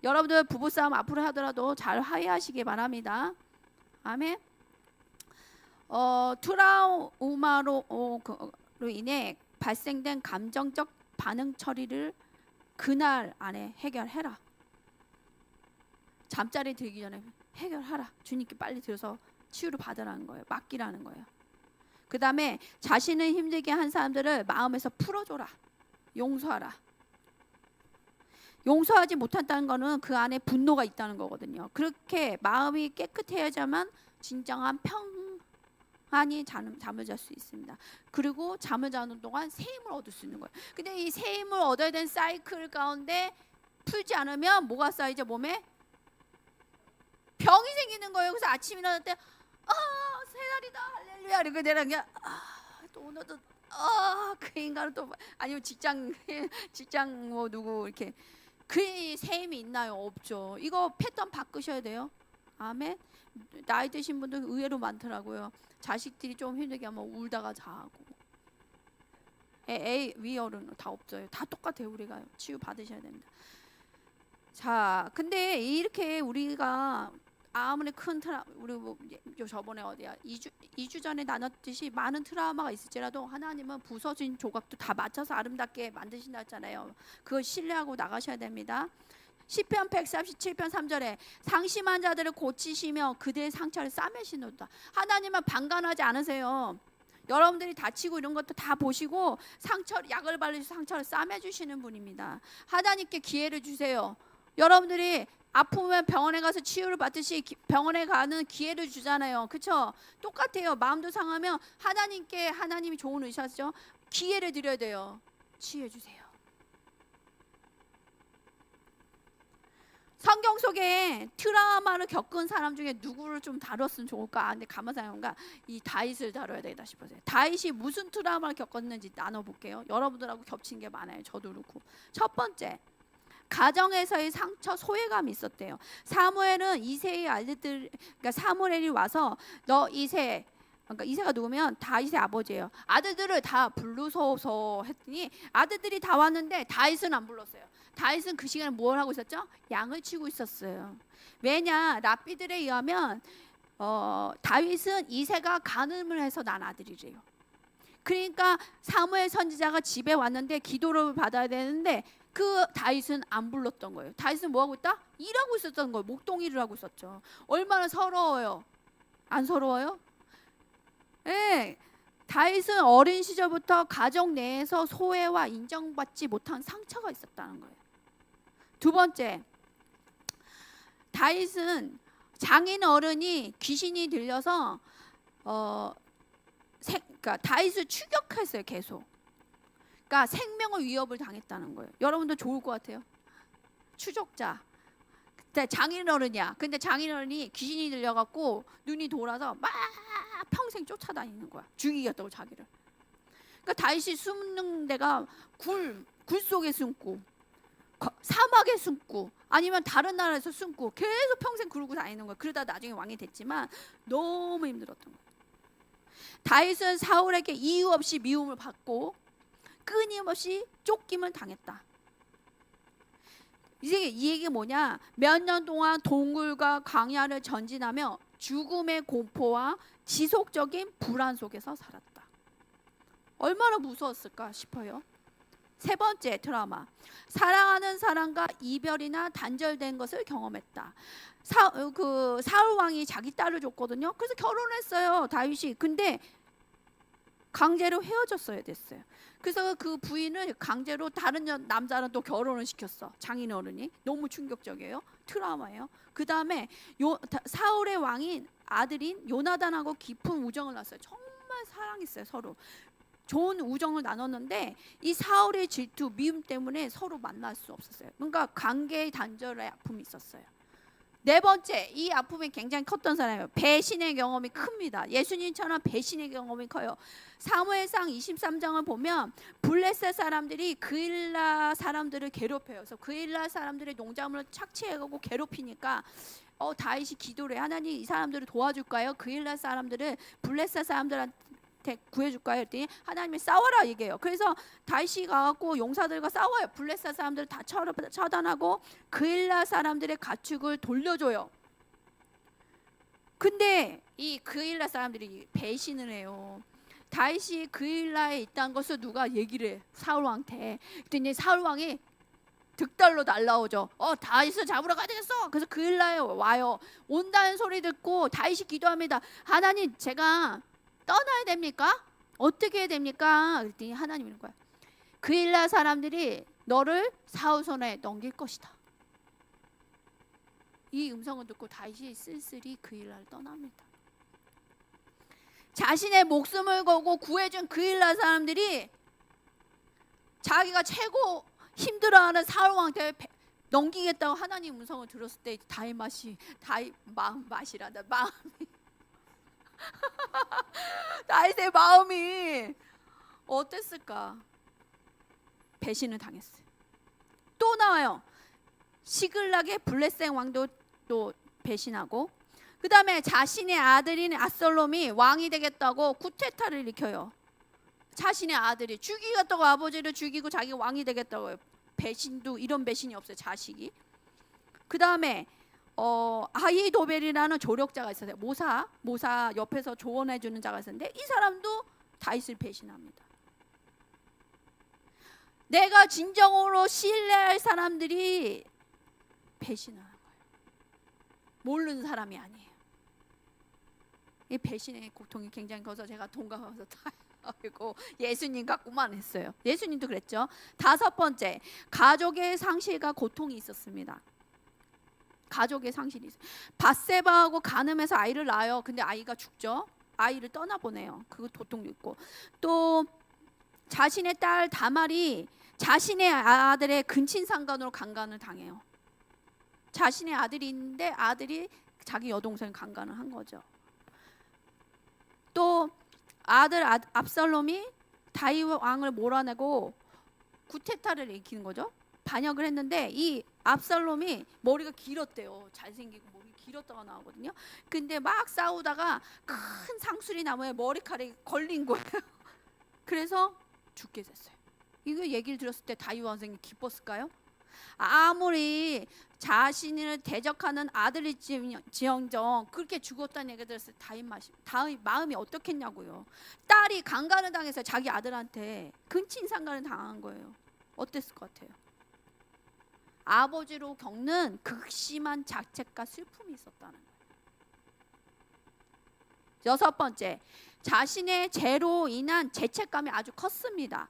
여러분들 부부싸움 앞으로 하더라도 잘 화해하시기 바랍니다. 아멘. 트라우마로 인해 발생된 감정적 반응 처리를 그날 안에 해결해라. 잠자리 들기 전에 해결하라. 주님께 빨리 들어서 치유를 받으라는 거예요. 맡기라는 거예요. 그 다음에 자신을 힘들게 한 사람들을 마음에서 풀어줘라. 용서하라. 용서하지 못한다는 거는 그 안에 분노가 있다는 거거든요. 그렇게 마음이 깨끗해야지만 진정한 평안히 잠을 잘 수 있습니다. 그리고 잠을 자는 동안 새 힘을 얻을 수 있는 거예요. 근데 이 새 힘을 얻어야 되는 사이클 가운데 풀지 않으면 뭐가 쌓이죠? 몸에 병이 생기는 거예요. 그래서 아침 일어날 때 새 날이다 할렐루야 이렇게 되는 게 또 오늘도 그 인간은 또 아니면 직장 뭐 누구 이렇게 그 새 힘이 있나요? 없죠. 이거 패턴 바꾸셔야 돼요. 아멘. 나이 드신 분들 의외로 많더라고요. 자식들이 좀 힘들게 하면 울다가 자고 위어른 다 없어요. 다 똑같아요. 우리가 치유 받으셔야 됩니다. 자, 근데 이렇게 우리가 아무리 큰 우리 뭐 저번에 어디야 2주 전에 나눴듯이 많은 트라우마가 있을지라도 하나님은 부서진 조각도 다 맞춰서 아름답게 만드신다 했잖아요. 그걸 신뢰하고 나가셔야 됩니다. 시편 137편 3절에 상심한 자들을 고치시며 그들의 상처를 싸매시노다. 하나님은 방관하지 않으세요. 여러분들이 다치고 이런 것도 다 보시고 약을 바르셔서 상처를 싸매주시는 분입니다. 하나님께 기회를 주세요. 여러분들이 아프면 병원에 가서 치유를 받듯이 병원에 가는 기회를 주잖아요. 그렇죠? 똑같아요. 마음도 상하면 하나님이 좋은 의사죠. 기회를 드려야 돼요. 치유해 주세요. 성경 속에 트라우마를 겪은 사람 중에 누구를 좀 다뤘으면 좋을까? 근데 가만 생각해보니까 이 다윗을 다뤄야 되겠다 싶어서요. 다윗이 무슨 트라우마를 겪었는지 나눠볼게요. 여러분들하고 겹친 게 많아요. 저도 그렇고. 첫 번째, 가정에서의 상처, 소외감이 있었대요. 사무엘은 이새의 아들들, 그러니까 사무엘이 와서 너 이새, 그러니까 이새가 누구면 다윗의 아버지예요. 아들들을 다 부르소서 했더니 아들들이 다 왔는데 다윗은 안 불렀어요. 다윗은 그 시간에 뭘 하고 있었죠? 양을 치고 있었어요. 왜냐? 랍비들에 의하면 다윗은 이새가 간음을 해서 난 아들이래요. 그러니까 사무엘 선지자가 집에 왔는데 기도를 받아야 되는데 그 다윗은 안 불렀던 거예요. 다윗은 뭐 하고 있다? 일하고 있었던 거예요. 목동일을 하고 있었죠. 얼마나 서러워요. 안 서러워요? 네. 다윗은 어린 시절부터 가정 내에서 소외와 인정받지 못한 상처가 있었다는 거예요. 두 번째, 다윗은 장인 어른이 귀신이 들려서 그러니까 다윗을 추격했어요. 계속. 그러니까 생명의 위협을 당했다는 거예요. 여러분도 좋을 것 같아요. 추적자. 장인어른이야. 근데 장인어른이 귀신이 들려갖고 눈이 돌아서 막 평생 쫓아다니는 거야. 죽이겠다고 자기를. 그러니까 다윗이 숨는 데가 굴 속에 숨고 사막에 숨고 아니면 다른 나라에서 숨고 계속 평생 그러고 다니는 거야. 그러다 나중에 왕이 됐지만 너무 힘들었던 거야. 다윗은 사울에게 이유 없이 미움을 받고 끊임없이 쫓김을 당했다. 이제 이 얘기 뭐냐? 몇 년 동안 동굴과 광야를 전진하며 죽음의 공포와 지속적인 불안 속에서 살았다. 얼마나 무서웠을까 싶어요. 세 번째 드라마, 사랑하는 사람과 이별이나 단절된 것을 경험했다. 사울 왕이 자기 딸을 줬거든요. 그래서 결혼했어요, 다윗이. 근데 강제로 헤어졌어야 됐어요. 그래서 그 부인을 강제로 다른 남자랑 또 결혼을 시켰어. 장인어른이. 너무 충격적이에요. 트라우마예요. 그 다음에 사울의 왕인 아들인 요나단하고 깊은 우정을 낳았어요. 정말 사랑했어요, 서로. 좋은 우정을 나눴는데 이 사울의 질투, 미움 때문에 서로 만날 수 없었어요. 그러니까 관계의 단절의 아픔이 있었어요. 네 번째, 이 아픔이 굉장히 컸던 사람이에요. 배신의 경험이 큽니다. 예수님처럼 배신의 경험이 커요. 사무엘상 23장을 보면 블레셋 사람들이 그일라 사람들을 괴롭혀요. 그래서 그일라 사람들의 농작물을 착취해가고 괴롭히니까 다윗이 기도를 해. 하나님, 이 사람들을 도와줄까요? 그일라 사람들을 블레셋 사람들한테 구해줄까요? 했더니 하나님이 싸워라 얘기해요. 그래서 다윗이 가갖고 용사들과 싸워요. 블레셋 사람들을 다 처단하고 그일라 사람들의 가축을 돌려줘요. 근데 이 그일라 사람들이 배신을 해요. 다윗이 그일라에 있다는 것을 누가 얘기를 해, 사울 왕한테. 그랬더니 사울 왕이 득달로 날라오죠. 다윗을 잡으러 가야 되겠어. 그래서 그일라에 와요. 온다는 소리 듣고 다윗이 기도합니다. 하나님, 제가 떠나야 됩니까? 어떻게 해야 됩니까? 그랬더니 하나님이 이런 거야. 그일라 사람들이 너를 사울 손에 넘길 것이다. 이 음성을 듣고 다윗이 쓸쓸히 그일라를 떠납니다. 자신의 목숨을 걸고 구해준 그일라 사람들이 자기가 최고 힘들어하는 사울 왕한테 넘기겠다고 하나님 음성을 들었을 때 다윗 마음이 다윗의 마음이 어땠을까? 배신을 당했어요. 또 나와요. 시글락의 블레셋 왕도 또 배신하고, 그 다음에 자신의 아들인 압살롬이 왕이 되겠다고 쿠데타를 일으켜요. 자신의 아들이 죽이겠다고, 아버지를 죽이고 자기 왕이 되겠다고 해요. 배신도 이런 배신이 없어요, 자식이. 그 다음에 아히도벨이라는 조력자가 있었어요. 모사 옆에서 조언해주는 자가 있었는데 이 사람도 다윗을 배신합니다. 내가 진정으로 신뢰할 사람들이 배신하는 거예요. 모르는 사람이 아니에요. 이 배신의 고통이 굉장히 커서 제가 동감하면서 아이고 예수님 같구만 했어요. 예수님도 그랬죠. 다섯 번째, 가족의 상실과 고통이 있었습니다. 가족의 상실이 있어요. 밧세바하고 간음해서 아이를 낳아요. 근데 아이가 죽죠. 아이를 떠나보내요. 그 고통도 있고, 또 자신의 딸 다말이 자신의 아들의 근친상간으로 강간을 당해요. 자신의 아들이 있는데 아들이 자기 여동생 강간을 한 거죠. 또 아들 압살롬이 다윗 왕을 몰아내고 쿠데타를 일으키는 거죠. 반역을 했는데 이 압살롬이 머리가 길었대요. 잘생기고 머리 길었다가 나오거든요. 근데 막 싸우다가 큰 상수리 나무에 머리카락이 걸린 거예요. 그래서 죽게 됐어요. 이거 얘기를 들었을 때 다윗 왕이 기뻤을까요? 아무리 자신을 대적하는 아들이 지언정 그렇게 죽었다는 얘기 들었을 때 다윗 마음이 어떻겠냐고요. 딸이 강간을 당해서 자기 아들한테 근친상간을 당한 거예요. 어땠을 것 같아요? 아버지로 겪는 극심한 자책과 슬픔이 있었다는 거예요. 여섯 번째, 자신의 죄로 인한 죄책감이 아주 컸습니다.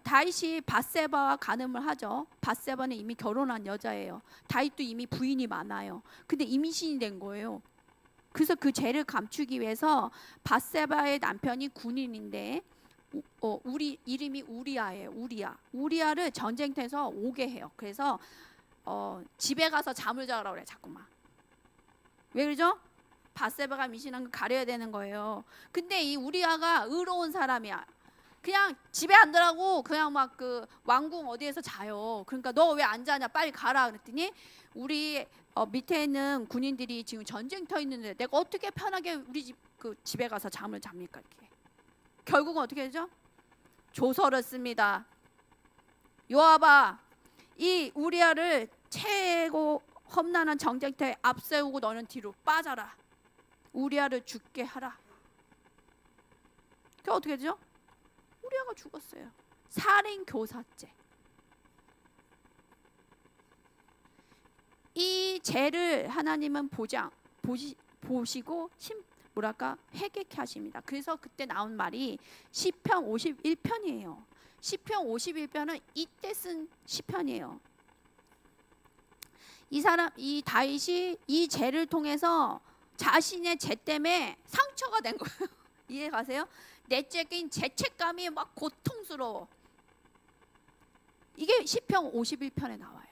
다윗이 밧세바와 간음을 하죠. 밧세바는 이미 결혼한 여자예요. 다윗도 이미 부인이 많아요. 근데 임신이 된 거예요. 그래서 그 죄를 감추기 위해서 밧세바의 남편이 군인인데 이름이 우리아예요. 우리아를 전쟁터에서 오게 해요. 그래서 집에 가서 잠을 자라고 그래. 자꾸만. 왜 그러죠? 밧세바가 임신한 걸 가려야 되는 거예요. 근데 이 우리아가 의로운 사람이야. 그냥 집에 안 들어가고 그냥 막 그 왕궁 어디에서 자요. 그러니까 너 왜 안 자냐, 빨리 가라 그랬더니 우리 밑에 있는 군인들이 지금 전쟁터 있는데 내가 어떻게 편하게 우리 집에 가서 잠을 잡니까? 이렇게. 결국은 어떻게 되죠? 조서를 씁니다. 요압아, 이 우리아를 최고 험난한 전쟁터에 앞세우고 너는 뒤로 빠져라. 우리아를 죽게 하라. 그 어떻게 되죠? 우리아가 죽었어요. 살인 교사죄. 이 죄를 하나님은 보시고 회개케 하십니다. 그래서 그때 나온 말이 시편 51편이에요. 시편 51편은 이때 쓴 시편이에요. 이 다윗이 이 죄를 통해서 자신의 죄 때문에 상처가 된 거예요. 이해 가세요? 내적인 죄책감이 막 고통스러워. 이게 시편 51편에 나와요.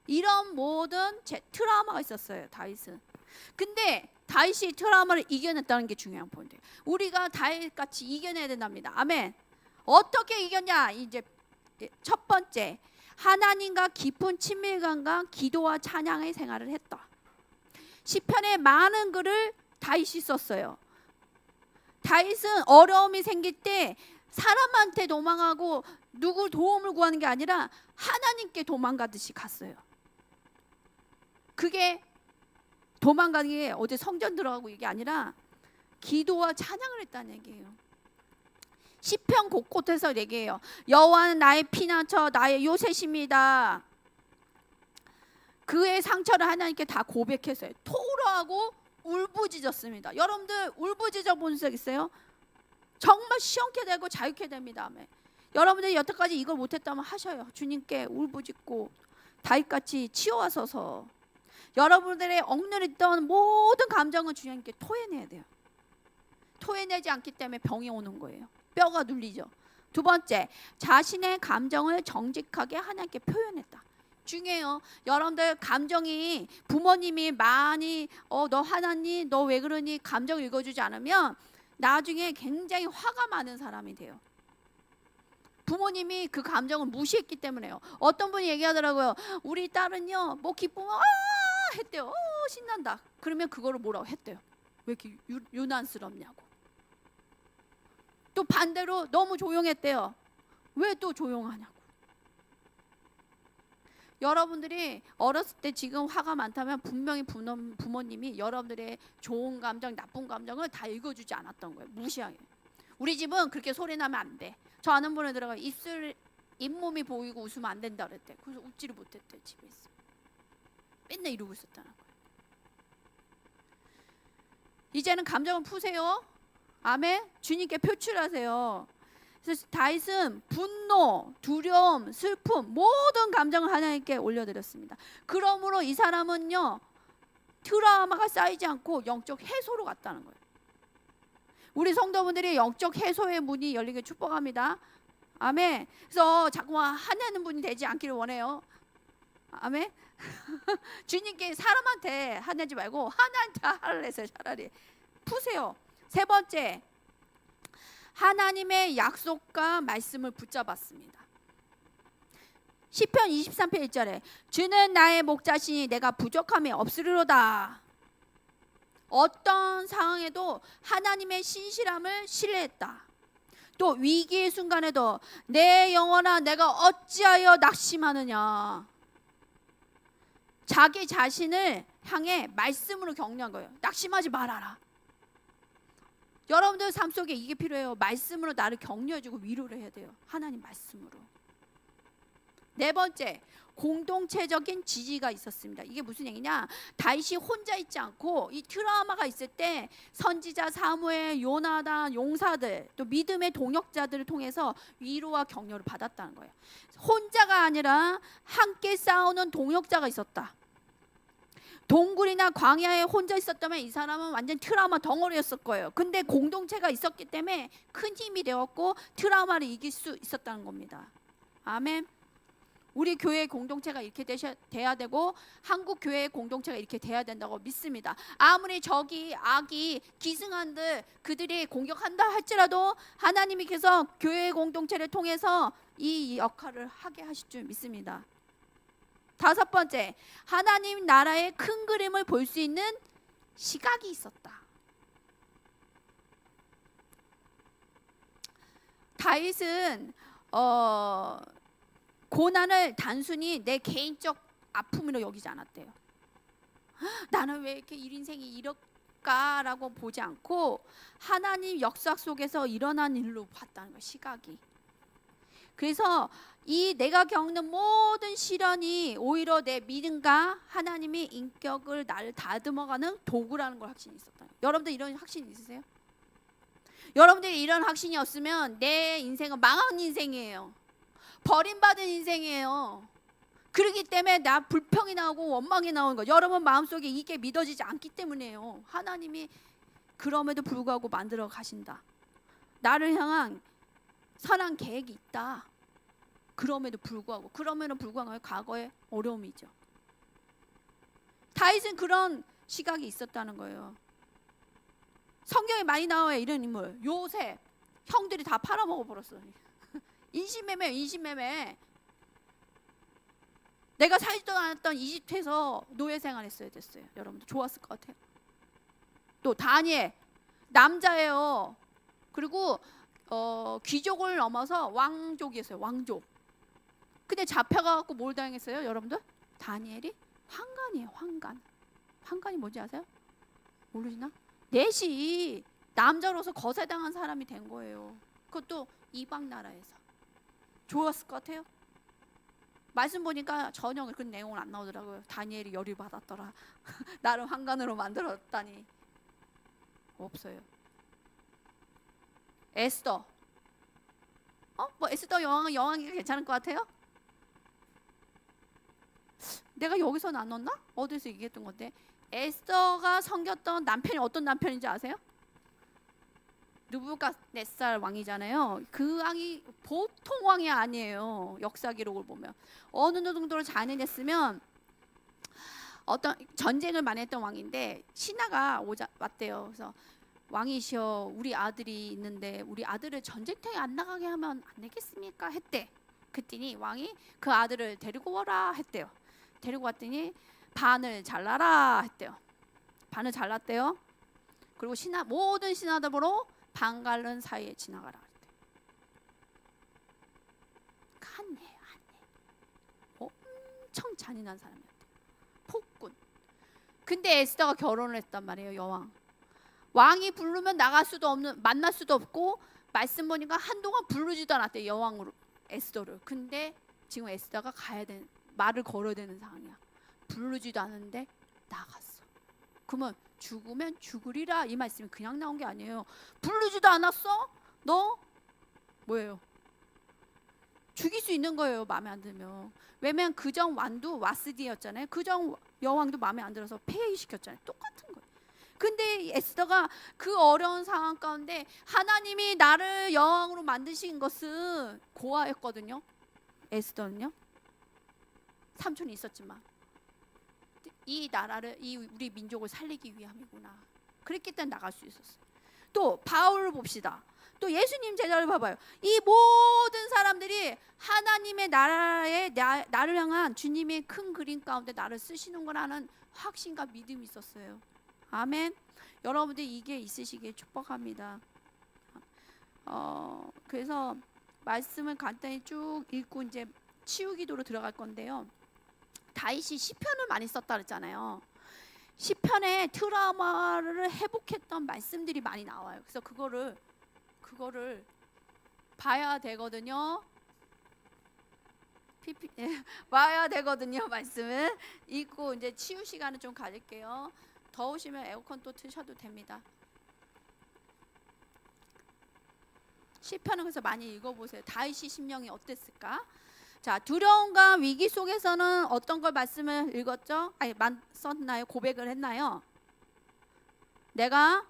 이런 모든 트라우마가 있었어요, 다윗은. 근데 다윗이 트라우마를 이겨냈다는 게 중요한 포인트예요. 우리가 다윗같이 이겨내야 된답니다. 아멘. 어떻게 이겼냐? 이제 첫 번째, 하나님과 깊은 친밀감과 기도와 찬양의 생활을 했다. 시편에 많은 글을 다윗이 썼어요. 다윗은 어려움이 생길 때 사람한테 도망하고 누구 도움을 구하는 게 아니라 하나님께 도망가듯이 갔어요. 그게 도망가는 게 어디 성전 들어가고 이게 아니라 기도와 찬양을 했다는 얘기예요. 시편 곳곳에서 얘기해요. 여호와는 나의 피난처, 나의 요새십니다. 그의 상처를 하나님께 다 고백했어요. 토로하고 울부짖었습니다. 여러분들 울부짖어 본 적 있어요? 정말 시원케 되고 자유케 됩니다. 여러분들이 여태까지 이걸 못했다면 하셔요. 주님께 울부짖고 다윗같이 치워서서 여러분들의 억누르던 모든 감정은 주님께 토해내야 돼요. 토해내지 않기 때문에 병이 오는 거예요. 뼈가 눌리죠. 두 번째, 자신의 감정을 정직하게 하나님께 표현했다. 중요해요. 여러분들 감정이 부모님이 많이 너 화났니? 너 왜 그러니? 감정 읽어주지 않으면 나중에 굉장히 화가 많은 사람이 돼요. 부모님이 그 감정을 무시했기 때문에요. 어떤 분이 얘기하더라고요. 우리 딸은요, 뭐 기쁘면 했대요. 신난다. 그러면 그거를 뭐라고 했대요. 왜 이렇게 유난스럽냐고. 또 반대로 너무 조용했대요. 왜 또 조용하냐고. 여러분들이 어렸을 때 지금 화가 많다면 분명히 부모님이 여러분들의 좋은 감정, 나쁜 감정을 다 읽어주지 않았던 거예요. 무시하게. 우리 집은 그렇게 소리 나면 안 돼. 저 아는 분에 들어가 잇몸이 보이고 웃으면 안 된다 그랬대. 그래서 웃지를 못했대. 집에서 맨날 이러고 있었다는 거예요. 이제는 감정을 푸세요. 아멘. 주님께 표출하세요. 그래서 다윗은 분노, 두려움, 슬픔 모든 감정을 하나님께 올려드렸습니다. 그러므로 이 사람은요, 트라우마가 쌓이지 않고 영적 해소로 갔다는 거예요. 우리 성도분들이 영적 해소의 문이 열리게 축복합니다. 아멘. 그래서 자꾸만 화내는 분이 되지 않기를 원해요. 아멘. 주님께 사람한테 화내지 말고 하나님께 하래서 차라리 푸세요. 세 번째, 하나님의 약속과 말씀을 붙잡았습니다. 시편 23편 1절에 주는 나의 목자시니 내가 부족함이 없으리로다. 어떤 상황에도 하나님의 신실함을 신뢰했다. 또 위기의 순간에도 내 영혼아 내가 어찌하여 낙심하느냐. 자기 자신을 향해 말씀으로 격려한 거예요. 낙심하지 말아라. 여러분들 삶 속에 이게 필요해요. 말씀으로 나를 격려해주고 위로를 해야 돼요. 하나님 말씀으로. 네 번째, 공동체적인 지지가 있었습니다. 이게 무슨 얘기냐? 다윗이 혼자 있지 않고 이 트라우마가 있을 때 선지자 사무엘, 요나단, 용사들 또 믿음의 동역자들을 통해서 위로와 격려를 받았다는 거예요. 혼자가 아니라 함께 싸우는 동역자가 있었다. 동굴이나 광야에 혼자 있었다면 이 사람은 완전 트라우마 덩어리였을 거예요. 근데 공동체가 있었기 때문에 큰 힘이 되었고 트라우마를 이길 수 있었다는 겁니다. 아멘. 우리 교회의 공동체가 이렇게 돼야 되고 한국 교회의 공동체가 이렇게 돼야 된다고 믿습니다. 아무리 적이 악이 기승한들 그들이 공격한다 할지라도 하나님께서 교회의 공동체를 통해서 이 역할을 하게 하실 줄 믿습니다. 다섯 번째, 하나님 나라의 큰 그림을 볼 수 있는 시각이 있었다. 다윗은 고난을 단순히 내 개인적 아픔으로 여기지 않았대요. 나는 왜 이렇게 인생이 작가라고 보지 않고 하나님 역사 속에서 일어난 일로 봤다는 거예요. 시각이. 그래서 이 내가 겪는 모든 시련이 오히려 내 믿음과 하나님의 인격을 나를 다듬어가는 도구라는 걸 확신이 있었다. 여러분들 이런 확신 있으세요? 여러분들이 이런 확신이 없으면 내 인생은 망한 인생이에요. 버림받은 인생이에요. 그렇기 때문에 나 불평이 나오고 원망이 나오는 거. 여러분 마음속에 이게 믿어지지 않기 때문이에요. 하나님이 그럼에도 불구하고 만들어 가신다. 나를 향한 선한 계획이 있다. 그럼에도 불구하고 과거의 어려움이죠. 다윗은 그런 시각이 있었다는 거예요. 성경에 많이 나와요. 이런 인물. 요셉 형들이 다 팔아먹어 버렸어. 인신매매. 내가 살지도 않았던 이집트에서 노예 생활했어야 됐어요. 여러분들 좋았을 것 같아요. 또 다니엘 남자예요. 그리고 귀족을 넘어서 왕족이었어요. 왕족. 근데 잡혀가지고 뭘 당했어요? 여러분들? 다니엘이 환관이에요. 환관이 뭔지 아세요? 모르시나? 넷이 남자로서 거세당한 사람이 된 거예요. 그것도 이방 나라에서. 좋았을 것 같아요? 말씀 보니까 전혀 그런 내용은 안 나오더라고요. 다니엘이 열이 받았더라. 나를 환관으로 만들었다니. 없어요. 에스더. 뭐 에스더 여왕이 괜찮을 것 같아요? 내가 여기서는 안 넣었나? 어디서 얘기했던 건데 에스더가 섬겼던 남편이 어떤 남편인지 아세요? 느부갓네살 왕이잖아요. 그 왕이 보통 왕이 아니에요. 역사 기록을 보면 어느 정도로 잔인했으면 어떤 전쟁을 많이 했던 왕인데 신하가 왔대요. 그래서 왕이시여 우리 아들이 있는데 우리 아들을 전쟁터에 안 나가게 하면 안 되겠습니까? 했대. 그랬더니 왕이 그 아들을 데리고 와라 했대요. 데리고 왔더니 반을 잘라라 했대요. 반을 잘랐대요. 그리고 모든 신하들보러 반갈른 사이에 지나가라 했대요. 한해 엄청 잔인한 사람이었대요. 폭군. 근데 에스더가 결혼을 했단 말이에요. 여왕. 왕이 부르면 나갈 수도 없는, 만날 수도 없고 말씀 보니까 한동안 부르지도 않았대요. 여왕으로 에스더를. 근데 지금 에스더가 가야 되는, 말을 걸어야 되는 상황이야. 부르지도 않았는데 나갔어. 그러면 죽으면 죽으리라 이 말씀이 그냥 나온 게 아니에요. 부르지도 않았어? 너 뭐예요? 죽일 수 있는 거예요. 마음에 안 들면. 왜냐면 그전 왕도 와스디였잖아요. 그전 여왕도 마음에 안 들어서 폐위시켰잖아요. 똑같은 거예요. 근데 에스더가 그 어려운 상황 가운데 하나님이 나를 여왕으로 만드신 것은 고아였거든요. 에스더는요. 삼촌이 있었지만 이 나라를, 이 우리 민족을 살리기 위함이구나. 그랬기 때문에 나갈 수 있었어요. 또 바울을 봅시다. 또 예수님 제자를 봐봐요. 이 모든 사람들이 하나님의 나라에 나를 향한 주님의 큰 그림 가운데 나를 쓰시는 거라는 확신과 믿음이 있었어요. 아멘. 여러분들 이게 있으시길 축복합니다. 그래서 말씀을 간단히 쭉 읽고 이제 치유기도로 들어갈 건데요. 다윗이 시편을 많이 썼다 그랬잖아요. 시편에 트라우마를 회복했던 말씀들이 많이 나와요. 그래서 그거를 봐야 되거든요. 봐야 되거든요. 말씀을 읽고 이제 치유 시간을 좀 가질게요. 더우시면 에어컨 또 트셔도 됩니다. 시편은 그래서 많이 읽어보세요. 다윗이 심령이 어땠을까? 자, 두려움과 위기 속에서는 어떤 걸 말씀을 읽었죠? 썼나요? 고백을 했나요? 내가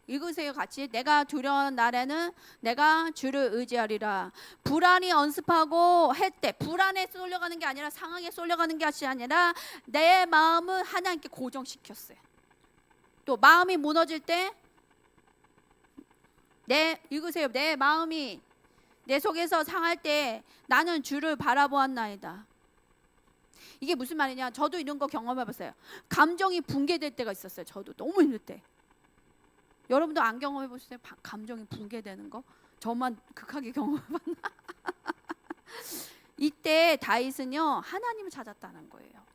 읽으세요 같이. 내가 두려운 날에는 내가 주를 의지하리라. 불안이 언습하고 했대. 불안에 쏠려가는 게 아니라 상황에 쏠려가는 것이 아니라 내 마음을 하나님께 고정시켰어요. 또 마음이 무너질 때 읽으세요. 내 마음이 내 속에서 상할 때 나는 주를 바라보았나이다. 이게 무슨 말이냐? 저도 이런 거 경험해봤어요. 감정이 붕괴될 때가 있었어요. 저도 너무 힘들 때. 여러분도 안 경험해보셨어요? 감정이 붕괴되는 거? 저만 극하게 경험해봤나? 이때 다윗은요 하나님을 찾았다는 거예요.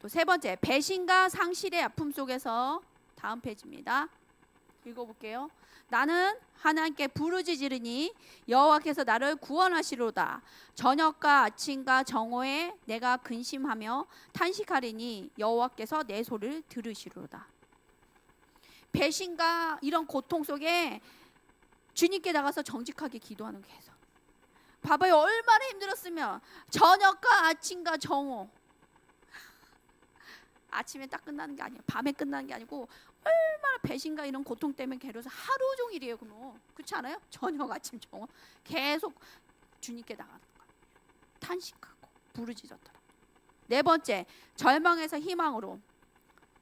또 세 번째, 배신과 상실의 아픔 속에서 다음 페이지입니다. 읽어볼게요. 나는 하나님께 부르짖으리니 여호와께서 나를 구원하시로다. 저녁과 아침과 정오에 내가 근심하며 탄식하리니 여호와께서 내 소리를 들으시로다. 배신과 이런 고통 속에 주님께 나가서 정직하게 기도하는 게 계속. 봐봐요. 얼마나 힘들었으면 저녁과 아침과 정오. 아침에 딱 끝나는 게 아니에요. 밤에 끝나는 게 아니고 얼마나 배신과 이런 고통 때문에 괴로워서 하루 종일이에요. 그럼 그렇지 않아요? 저녁 아침 정오 계속 주님께 나가는 거예요. 탄식하고 부르짖었더라. 네 번째, 절망에서 희망으로.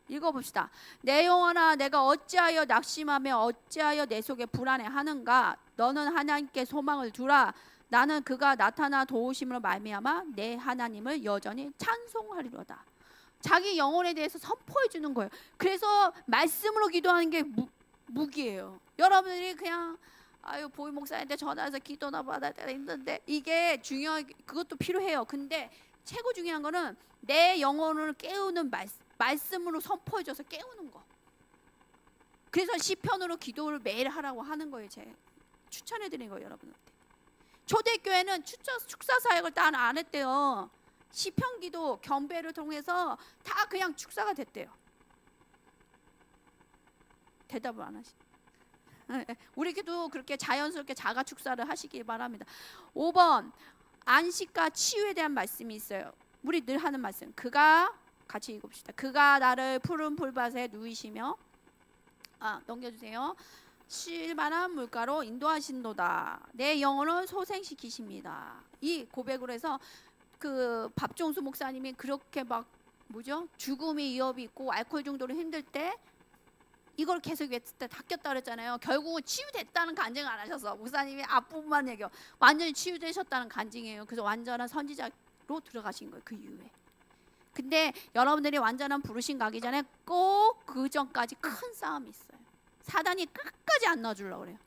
읽어봅시다. 내 영혼아, 내가 어찌하여 낙심하며 어찌하여 내 속에 불안해하는가? 너는 하나님께 소망을 두라. 나는 그가 나타나 도우심으로 말미암아 내 하나님을 여전히 찬송하리로다. 자기 영혼에 대해서 선포해 주는 거예요. 그래서 말씀으로 기도하는 게 무기예요. 여러분들이 그냥 아유 보이 목사한테 전화해서 기도나 받아야 되는데 이게 그것도 필요해요. 근데 최고 중요한 거는 내 영혼을 깨우는 말씀으로 선포해 줘서 깨우는 거. 그래서 시편으로 기도를 매일 하라고 하는 거예요. 제가 추천해 드리는 거예요, 여러분한테. 초대교회는 축사 사역을 다 안 했대요. 시편 기도 경배를 통해서 다 그냥 축사가 됐대요. 대답을 안 하시. 우리 기도 그렇게 자연스럽게 자가 축사를 하시기 바랍니다. 5번, 안식과 치유에 대한 말씀이 있어요. 우리 늘 하는 말씀. 그가 같이 읽읍시다. 그가 나를 푸른 풀밭에 누이시며 넘겨주세요. 실만한 물가로 인도하신도다. 내 영혼을 소생시키십니다. 이 고백으로 해서 그 밥종수 목사님이 그렇게 막 죽음의 위협이 있고 알코올 중독로 힘들 때 이걸 계속 했을 때 닦였다 그랬잖아요. 결국은 치유됐다는 간증을 안 하셔서 목사님이 앞부분만 얘기해요. 완전히 치유되셨다는 간증이에요. 그래서 완전한 선지자로 들어가신 거예요. 그 이후에. 근데 여러분들이 완전한 부르심 가기 전에 꼭 그 전까지 큰 싸움이 있어요. 사단이 끝까지 안 놔주려고 그래요.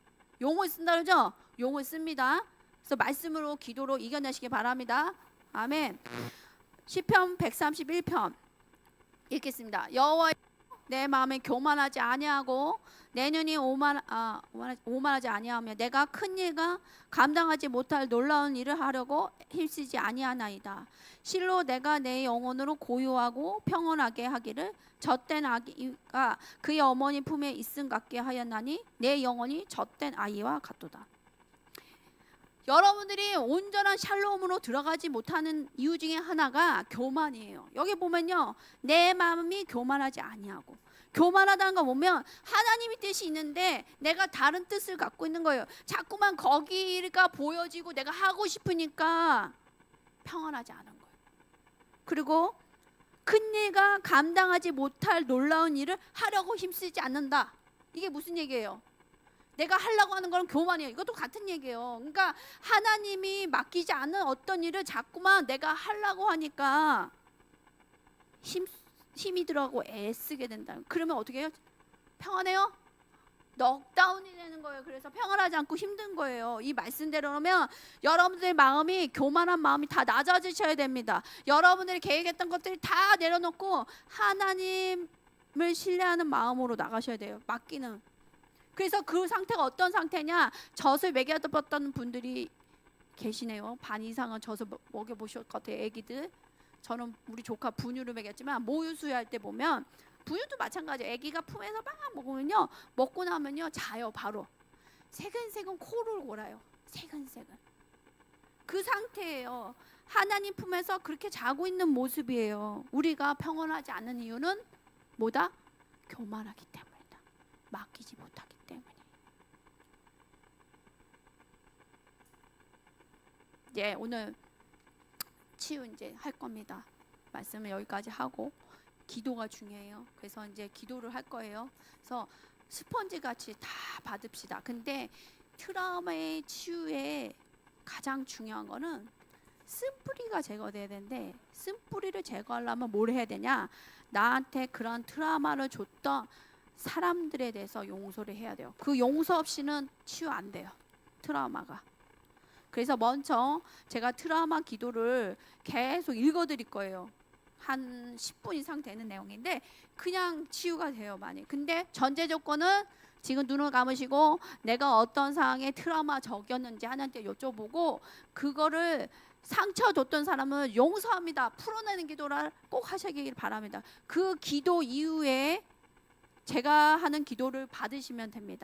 용을 쓴다 그러죠? 용을 씁니다. 그래서 말씀으로 기도로 이겨내시기 바랍니다. 아멘. 시편 131편 읽겠습니다. 여호와 내 마음에 교만하지 아니하고 내 눈이 오만하지 아니하며 내가 큰 일과 감당하지 못할 놀라운 일을 하려고 힘쓰지 아니하나이다. 실로 내가 내 영혼으로 고요하고 평온하게 하기를 젖된 아기가 그의 어머니 품에 있음 같게 하였나니 내 영혼이 젖된 아이와 같도다. 여러분들이 온전한 샬롬으로 들어가지 못하는 이유 중에 하나가 교만이에요. 여기 보면요, 내 마음이 교만하지 아니하고. 교만하다는 거 보면 하나님의 뜻이 있는데 내가 다른 뜻을 갖고 있는 거예요. 자꾸만 거기가 보여지고 내가 하고 싶으니까 평안하지 않은 거예요. 그리고 큰 일과 감당하지 못할 놀라운 일을 하려고 힘쓰지 않는다. 이게 무슨 얘기예요? 내가 하려고 하는 건 교만이에요. 이것도 같은 얘기예요. 그러니까 하나님이 맡기지 않은 어떤 일을 자꾸만 내가 하려고 하니까 힘이 들어가고 애쓰게 된다. 그러면 어떻게 해요? 평안해요? 넉다운이 되는 거예요. 그래서 평안하지 않고 힘든 거예요. 이 말씀대로라면 여러분들의 마음이 교만한 마음이 다 낮아지셔야 됩니다. 여러분들이 계획했던 것들이 다 내려놓고 하나님을 신뢰하는 마음으로 나가셔야 돼요. 맡기는. 그래서 그 상태가 어떤 상태냐? 젖을 먹여봤던 분들이 계시네요. 반 이상은 젖을 먹여보실 것 같아요. 애기들. 저는 우리 조카 분유를 먹였지만 모유 수유할 때 보면 분유도 마찬가지예요. 애기가 품에서 막 먹으면요, 먹고 나면요 자요. 바로 새근새근 코를 골아요. 새근새근. 그 상태예요. 하나님 품에서 그렇게 자고 있는 모습이에요. 우리가 평온하지 않는 이유는 뭐다? 교만하기 때문이다. 맡기지 못하기 때문에. 예, 오늘 치유 이제 할 겁니다. 말씀을 여기까지 하고 기도가 중요해요. 그래서 이제 기도를 할 거예요. 그래서 스펀지 같이 다 받읍시다. 근데 트라우마의 치유에 가장 중요한 거는 쓴뿌리가 제거돼야 되는데, 쓴뿌리를 제거하려면 뭘 해야 되냐? 나한테 그런 트라우마를 줬던 사람들에 대해서 용서를 해야 돼요. 그 용서 없이는 치유 안 돼요. 트라우마가. 그래서 먼저 제가 트라우마 기도를 계속 읽어드릴 거예요. 한 10분 이상 되는 내용인데 그냥 치유가 돼요 많이. 근데 전제 조건은 지금 눈을 감으시고 내가 어떤 상황에 트라우마 적였는지 하나님께 여쭤보고 그거를 상처 줬던 사람은 용서합니다. 풀어내는 기도를 꼭 하시길 바랍니다. 그 기도 이후에 제가 하는 기도를 받으시면 됩니다.